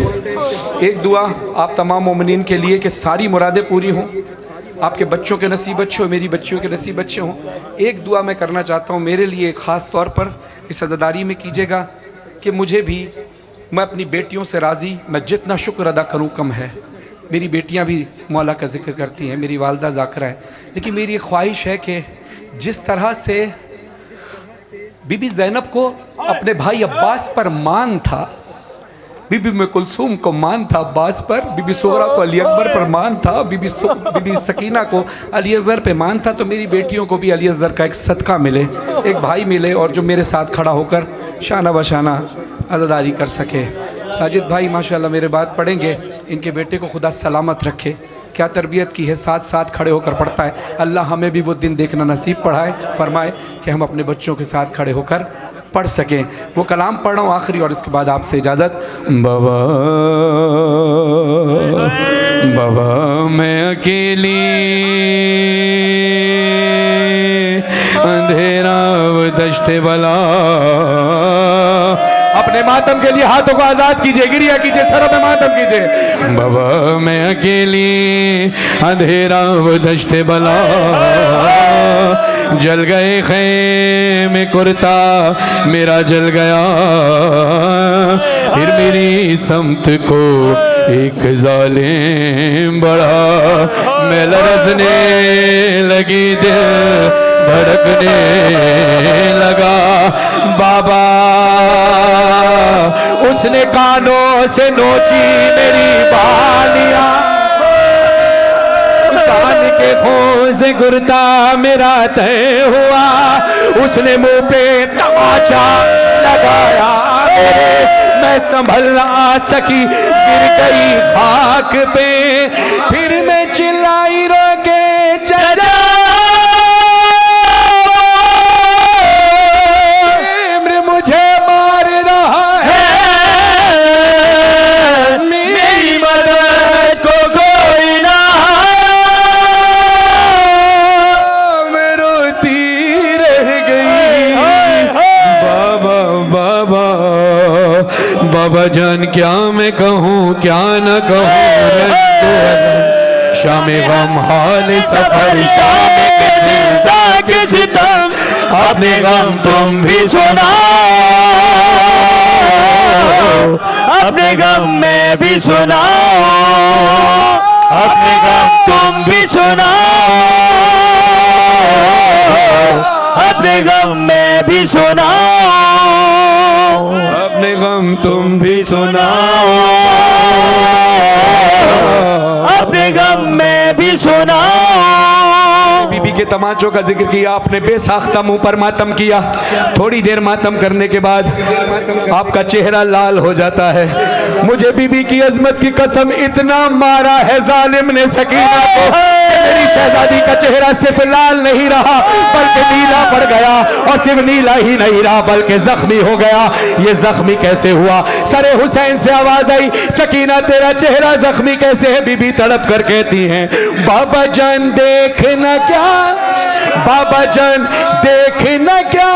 एक दुआ आप तमाम मोमिनीन के लिए कि सारी मुरादें पूरी हों, आपके बच्चों के नसीब अच्छे हो, मेरी बच्चियों के नसीब अच्छे हों। एक दुआ मैं करना चाहता हूँ मेरे लिए ख़ास तौर पर इस अज़ादारी में कीजिएगा कि मुझे भी, मैं अपनी बेटियों से राज़ी, मैं जितना शुक्र अदा करूँ कम है। मेरी बेटियाँ भी मौला का जिक्र करती हैं, मेरी वालदा ज़ाकिरा है, लेकिन मेरी एक ख्वाहिश है कि जिस तरह से बीबी ज़ैनब को अपने भाई अब्बास पर मान था, बीबी में कुलसूम को मान था अब्बास पर, बीबी सोहरा को अली अकबर पर मान था, बीबी सकीना को अली अज़हर पे मान था, तो मेरी बेटियों को भी अली अज़हर का एक सदका मिले, एक भाई मिले और जो मेरे साथ खड़ा होकर शाना बशाना अज़ादारी कर सके। साजिद भाई माशाल्लाह मेरे बात पढ़ेंगे, इनके बेटे को खुदा सलामत रखे। क्या तरबियत की है, साथ साथ खड़े होकर पढ़ता है। अल्लाह हमें भी वो दिन देखना नसीब फरमाए कि हम अपने बच्चों के साथ खड़े होकर पढ़ सकें। वो कलाम पढ़ रहा हूँ आखिरी, और इसके बाद आपसे इजाज़त। बाबा बाबा मैं अकेली अंधेरा दश्ते बला। अपने मातम के लिए हाथों को आज़ाद कीजिए, गिरिया कीजिए, सरों पे मातम कीजिए। बाबा मैं अकेली अंधेरा व दश्ते बला, जल गए ख़ैमे कुर्ता मेरा जल गया, फिर मेरी समत को एक जालिम बड़ा, मैं लरज़ने लगी दिल धड़कने लगा। बाबा उसने कानों से नोची मेरी बालियां, कान के खून से कुर्ता मेरा तय हुआ, उसने मुंह पे तमाचा लगाया मेरे, मैं संभल ना सकी गिर गई खाक पे, फिर मैं चिल्लाई रो के चचा मुझे मार रहा है, मेरी मदद को कोई ना, मैं रोती रह गई। बाबा बाबा बाबा जान क्या मैं कहूँ क्या न कहूँ, शामे गम हाल सफर शामे के सितम, अपने गम तुम भी सुनाओ, अपने गम मैं भी सुनाओ, अपने गम तुम भी सुनाओ, अपने गम मैं भी सुनाओ, अपने गम तुम भी सुनाओ, अपने गम मैं भी सुनाओ। तमाचों का जिक्र किया, आपने बेसाख्ता मुंह पर मातम किया। थोड़ी देर मातम करने के बाद आपका चेहरा लाल हो जाता है। मुझे बीबी की अजमत की कसम, इतना मारा है जालिम ने सकीना को, मेरी शहजादी का चेहरा सिर्फ लाल नहीं रहा बल्कि नीला पड़ गया, और सिर्फ नीला ही नहीं रहा बल्कि जख्मी हो गया। ये जख्मी कैसे हुआ? सरे हुसैन से आवाज आई, सकीना तेरा चेहरा जख्मी कैसे है? बीबी तड़प कर कहती हैं, बाबा जान देखना क्या, बाबा जान देखना क्या,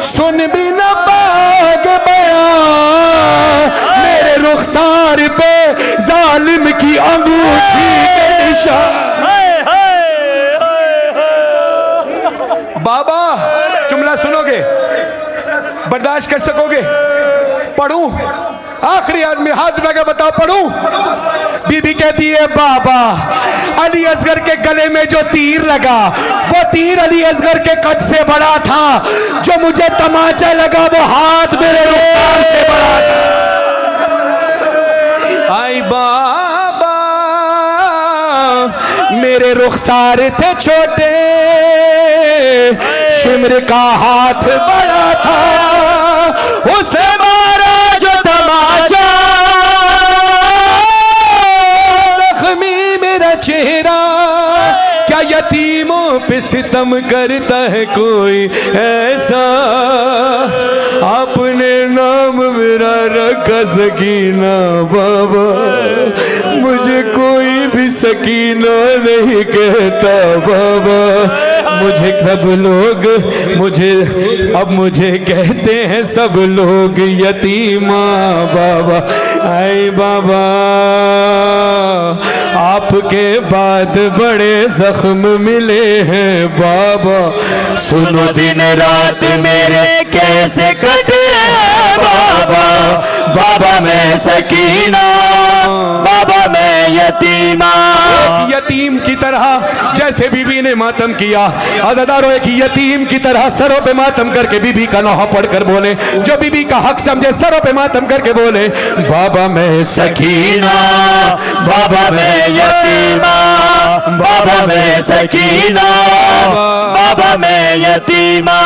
सुन भी न पाओगे बयां, मेरे रुखसार पे जालिम की अंगूठी के निशान। बाबा जुमला सुनोगे, बर्दाश्त कर सकोगे? पढ़ूं? आखिरी आदमी हाथ उठा के बताओ, पढ़ूं? बीबी कहती है, बाबा अली असगर के गले में जो तीर लगा वो तीर अली असगर के कद से बड़ा था, जो मुझे तमाचा लगा वो हाथ मेरे रुखसार से बड़ा था। आई बाबा मेरे रुखसार थे छोटे, शिमर का हाथ बड़ा था, उसे मारा जो तमाचा, जख्मी मेरा चेहरा, क्या यतीमों पे सितम करता है कोई ऐसा, आपने नाम मेरा रखा सकीना बाबा, मुझे कोई भी सकीना नहीं कहता बाबा, मुझे सब लोग मुझे कहते हैं सब लोग यतीमा बाबा। आए बाबा आपके बाद बड़े जख्म मिले हैं बाबा, सुनो दिन रात मेरे कैसे कटे बाबा, बाबा मैं सकीना, बाबा मैं यतीमा। यतीम की तरह जैसे बीबी ने मातम किया, आज़ादारों एक यतीम की तरह सरों पे मातम करके बीबी का नौहा पढ़कर बोले, जो बीबी का हक समझे सरों पे मातम करके बोले, बाबा मैं सकीना, बाबा मैं यतीमा, बाबा मैं सकीना, बाबा मैं यतीमा।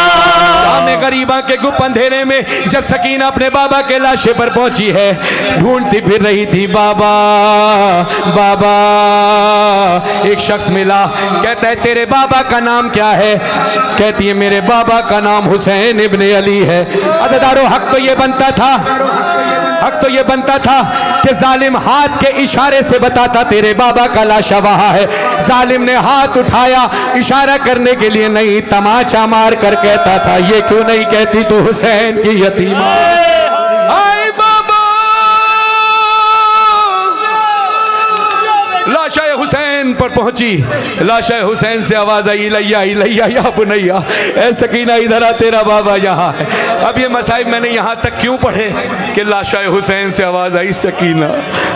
में गरीबा के गुप अंधेरे में जब सकीना अपने बाबा के लाशे पर पहुंची है, ढूंढती फिर रही थी बाबा बाबा। एक शख्स मिला, कहता है तेरे बाबा का नाम क्या है? कहती है मेरे बाबा का नाम हुसैन इब्ने अली है। अज़ादारों हक तो ये बनता था, हक तो ये बनता था कि जालिम हाथ के इशारे से बताता तेरे बाबा का लाशा वहां है। जालिम ने हाथ उठाया इशारा करने के लिए, नहीं तमाचा मार कर कहता था ये क्यों नहीं कहती तू हुसैन की यतीमा। आए बाबा लाशा हुसैन पर पहुंची, लाशा हुसैन से आवाज आई, इलैया इलैया या बुनैया, ऐ सकीना इधर आ, तेरा बाबा यहाँ है। अब ये मसाइब मैंने यहाँ तक क्यों पढ़े कि लाशा हुसैन से आवाज आई, सकीना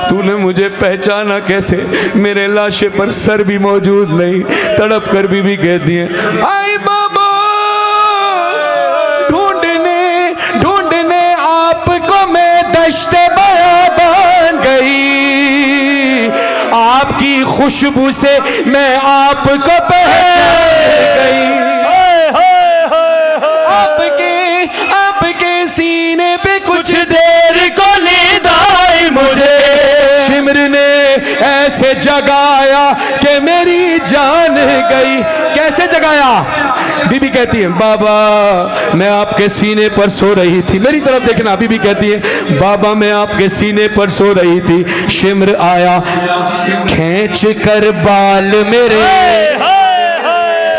तूने मुझे पहचाना कैसे? मेरे लाशे पर सर भी मौजूद नहीं। तड़प कर बीबी कहती है, आई बाबा ढूंढने ढूंढने आपको मैं दश्ते बयाबान गई, आपकी खुशबू से मैं आपको पहचान गई, आपके सीने पे कुछ देर को नींद आई मुझे, शिमर ने ऐसे जगाया कि मेरी जान गई। कैसे जगाया? बीबी कहती है बाबा मैं आपके सीने पर सो रही थी, मेरी तरफ देखना। बीबी कहती है बाबा मैं आपके सीने पर सो रही थी, शिमर आया खींच कर बाल मेरे,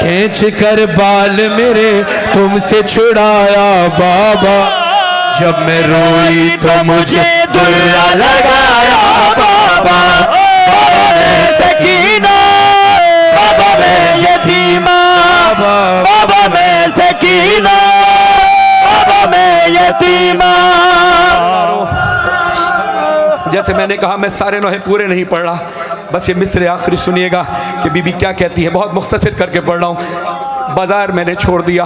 खींच कर बाल मेरे तुमसे छुड़ाया बाबा, जब मैं रोई तो मुझे दुर्रा लगाया बाबा, बाबा मैं सकीना, बाबा मैं यतीमा, बाबा मैं सकीना, बाबा मैं यतीमा। जैसे मैंने कहा मैं सारे नोहे पूरे नहीं पढ़ रहा, बस ये मिसरे आखिरी सुनिएगा कि बीबी क्या कहती है। बहुत मुख्तसर करके पढ़ रहा हूँ। बाजार मैंने छोड़ दिया,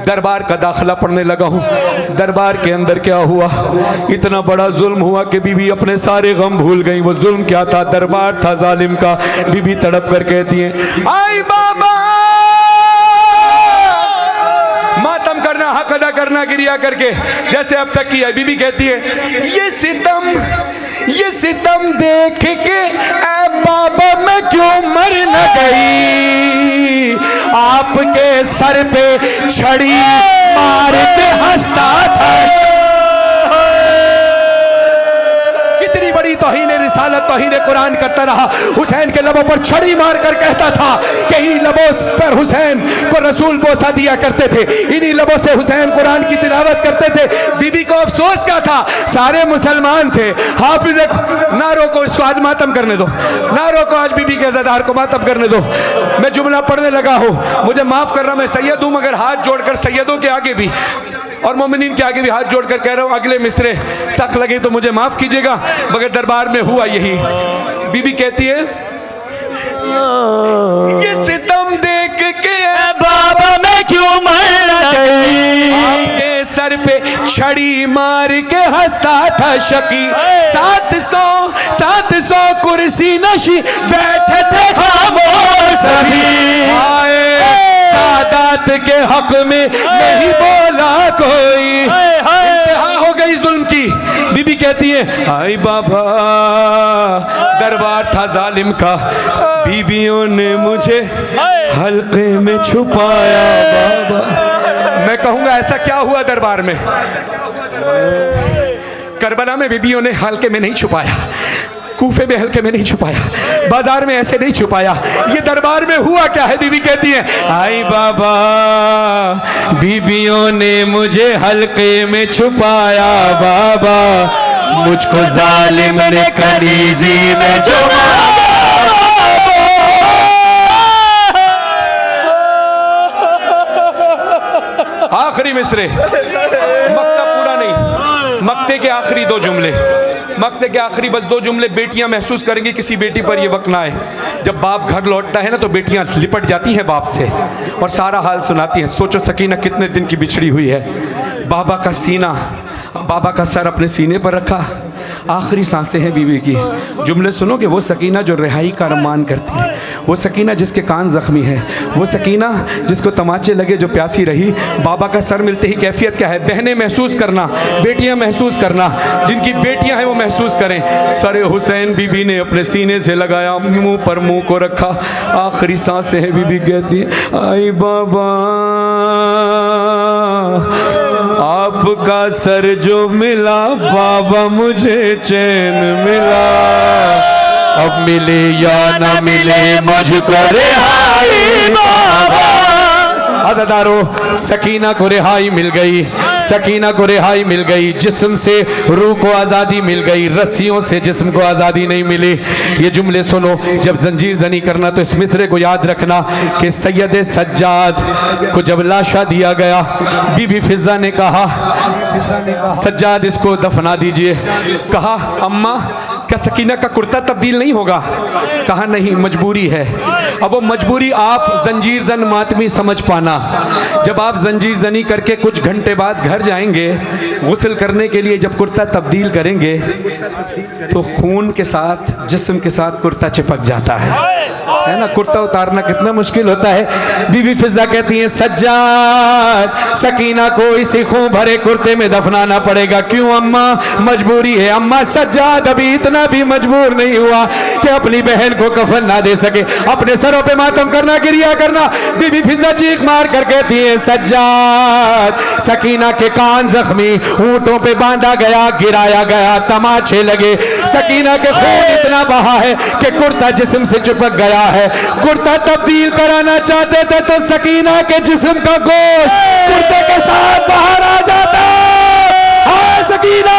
दरबार का दाखिला पढ़ने लगा हूँ। दरबार के अंदर क्या हुआ? इतना बड़ा जुल्म हुआ कि बीबी अपने सारे गम भूल गई। वो जुल्म क्या था? दरबार था जालिम का। बीबी तड़प कर कहती है आई बाबा हक अदा करना गिरिया करके, जैसे अब तक किया। बीबी कहती है ये सितम देख के ऐ बाबा मैं क्यों मर न गई, आपके सर पे छड़ी मार के हंसता था। कितनी बड़ी तौहीन रिसालत, तौहीन कुरान करता रहा। हुसैन के लबों पर छड़ी मार कर कहता था कि इन्हीं लबों पर हुसैन को रसूल बोसा दिया करते थे, इन्हीं लबों से हुसैन कुरान की तिलावत करते थे। बीबी को अफसोस क्या था, सारे मुसलमान थे। हाफिज ना रोको, इसको आज मातम करने दो, ना रोको आज बीबी के अज़ादार को मातम करने दो। मैं जुमला पढ़ने लगा हूँ, मुझे माफ करना, मैं सैयद हूँ, मगर हाथ जोड़कर सैयदों के आगे भी और मोमिनीन के आगे भी हाथ जोड़कर कह रहा हूँ, अगले मिसरे सख्त लगे तो मुझे माफ कीजिएगा, मगर दरबार में हुआ यही। बीबी कहती है ये सितम देख के बाबा मैं क्यों मर गई, आपके सर पे छड़ी मार के हंसता था शकी। 700 कुर्सी नशी बैठे थे खामोश सभी, सादात के हक में नहीं बोला कोई। इंतहा हो गई जुल्म की। बीबी कहती है आई बाबा दरबार था जालिम का, बीबियों ने मुझे हल्के में छुपाया बाबा। मैं कहूंगा ऐसा क्या हुआ दरबार में? करबला में बीबियों ने हल्के में नहीं छुपाया, कूफे में हल्के में नहीं छुपाया, बाजार में ऐसे नहीं छुपाया, ये दरबार में हुआ क्या है? बीबी कहती है आई बाबा बीबियों ने मुझे हल्के में छुपाया बाबा, मुझको जालिम ने कनीजी में छुपाया। आखिरी मिसरे, मक्ता पूरा नहीं, मक्ते के आखिरी 2 जुमले, मक्ते के आखिरी बस 2 जुमले। बेटियां महसूस करेंगी किसी बेटी पर ये वक्त ना आए, जब बाप घर लौटता है ना तो बेटियां लिपट जाती हैं बाप से और सारा हाल सुनाती हैं। सोचो सकीना कितने दिन की बिछड़ी हुई है, बाबा का सीना, बाबा का सर अपने सीने पर रखा, आखिरी सांसें हैं बीवी की। जुमले सुनो कि वो सकीना जो रिहाई का अरमान करती है, वो सकीना जिसके कान जख्मी है, वो सकीना जिसको तमाचे लगे, जो प्यासी रही, बाबा का सर मिलते ही कैफियत क्या है? बहनें महसूस करना, बेटियां महसूस करना, जिनकी बेटियां हैं वो महसूस करें। सर हुसैन बीबी ने अपने सीने से लगाया, मुंह पर मुंह को रखा, आखिरी सांसें हैं। बीबी कहती आई बाबा आपका सर जो मिला बाबा मुझे चैन मिला, अब मिले या ना मिले मुझको रिहाई बाबा। अज़ादारो सकीना को रिहाई मिल गई, सकीना को रिहाई मिल गई, जिस्म से रूह को आज़ादी मिल गई, रस्सियों से जिस्म को आज़ादी नहीं मिली। ये जुमले सुनो, जब जंजीर जनी करना तो इस मिसरे को याद रखना कि सैयद सज्जाद को जब लाशा दिया गया, बीबी फिजा ने कहा सज्जाद इसको दफना दीजिए। कहा अम्मा क्या सकीना का कुर्ता तब्दील नहीं होगा? कहा नहीं, मजबूरी है। अब वो मजबूरी आप जंजीर जन मातमी समझ पाना। जब आप जंजीर जनी करके कुछ घंटे बाद घर जाएंगे गुस्ल करने के लिए, जब कुर्ता तब्दील करेंगे तो खून के साथ जिस्म के साथ कुर्ता चिपक जाता है ना? कुर्ता उतारना कितना मुश्किल होता है। बीबी फिजा कहती है सज्जाद सकीना को इसी खून भरे कुर्ते में दफनाना पड़ेगा। क्यों अम्मा? मजबूरी है अम्मा। सज्जाद अभी इतना भी मजबूर नहीं हुआ कि अपनी बहन को कफन ना दे सके, अपने सरों पे मातम करना, गिरिया करना। बीबी फिजा चीख मार कर कहती है सज्जाद सकीना के कान जख्मी, ऊंटों पे बांधा गया, गिराया गया, तमाचे लगे, सकीना के खून इतना बहा है कि कुर्ता जिस्म से चिपक गया है। कुर्ता तब्दील कराना चाहते थे तो सकीना के जिस्म का गोश्त कुर्ते के साथ बाहर आ जाता। हाय सकीना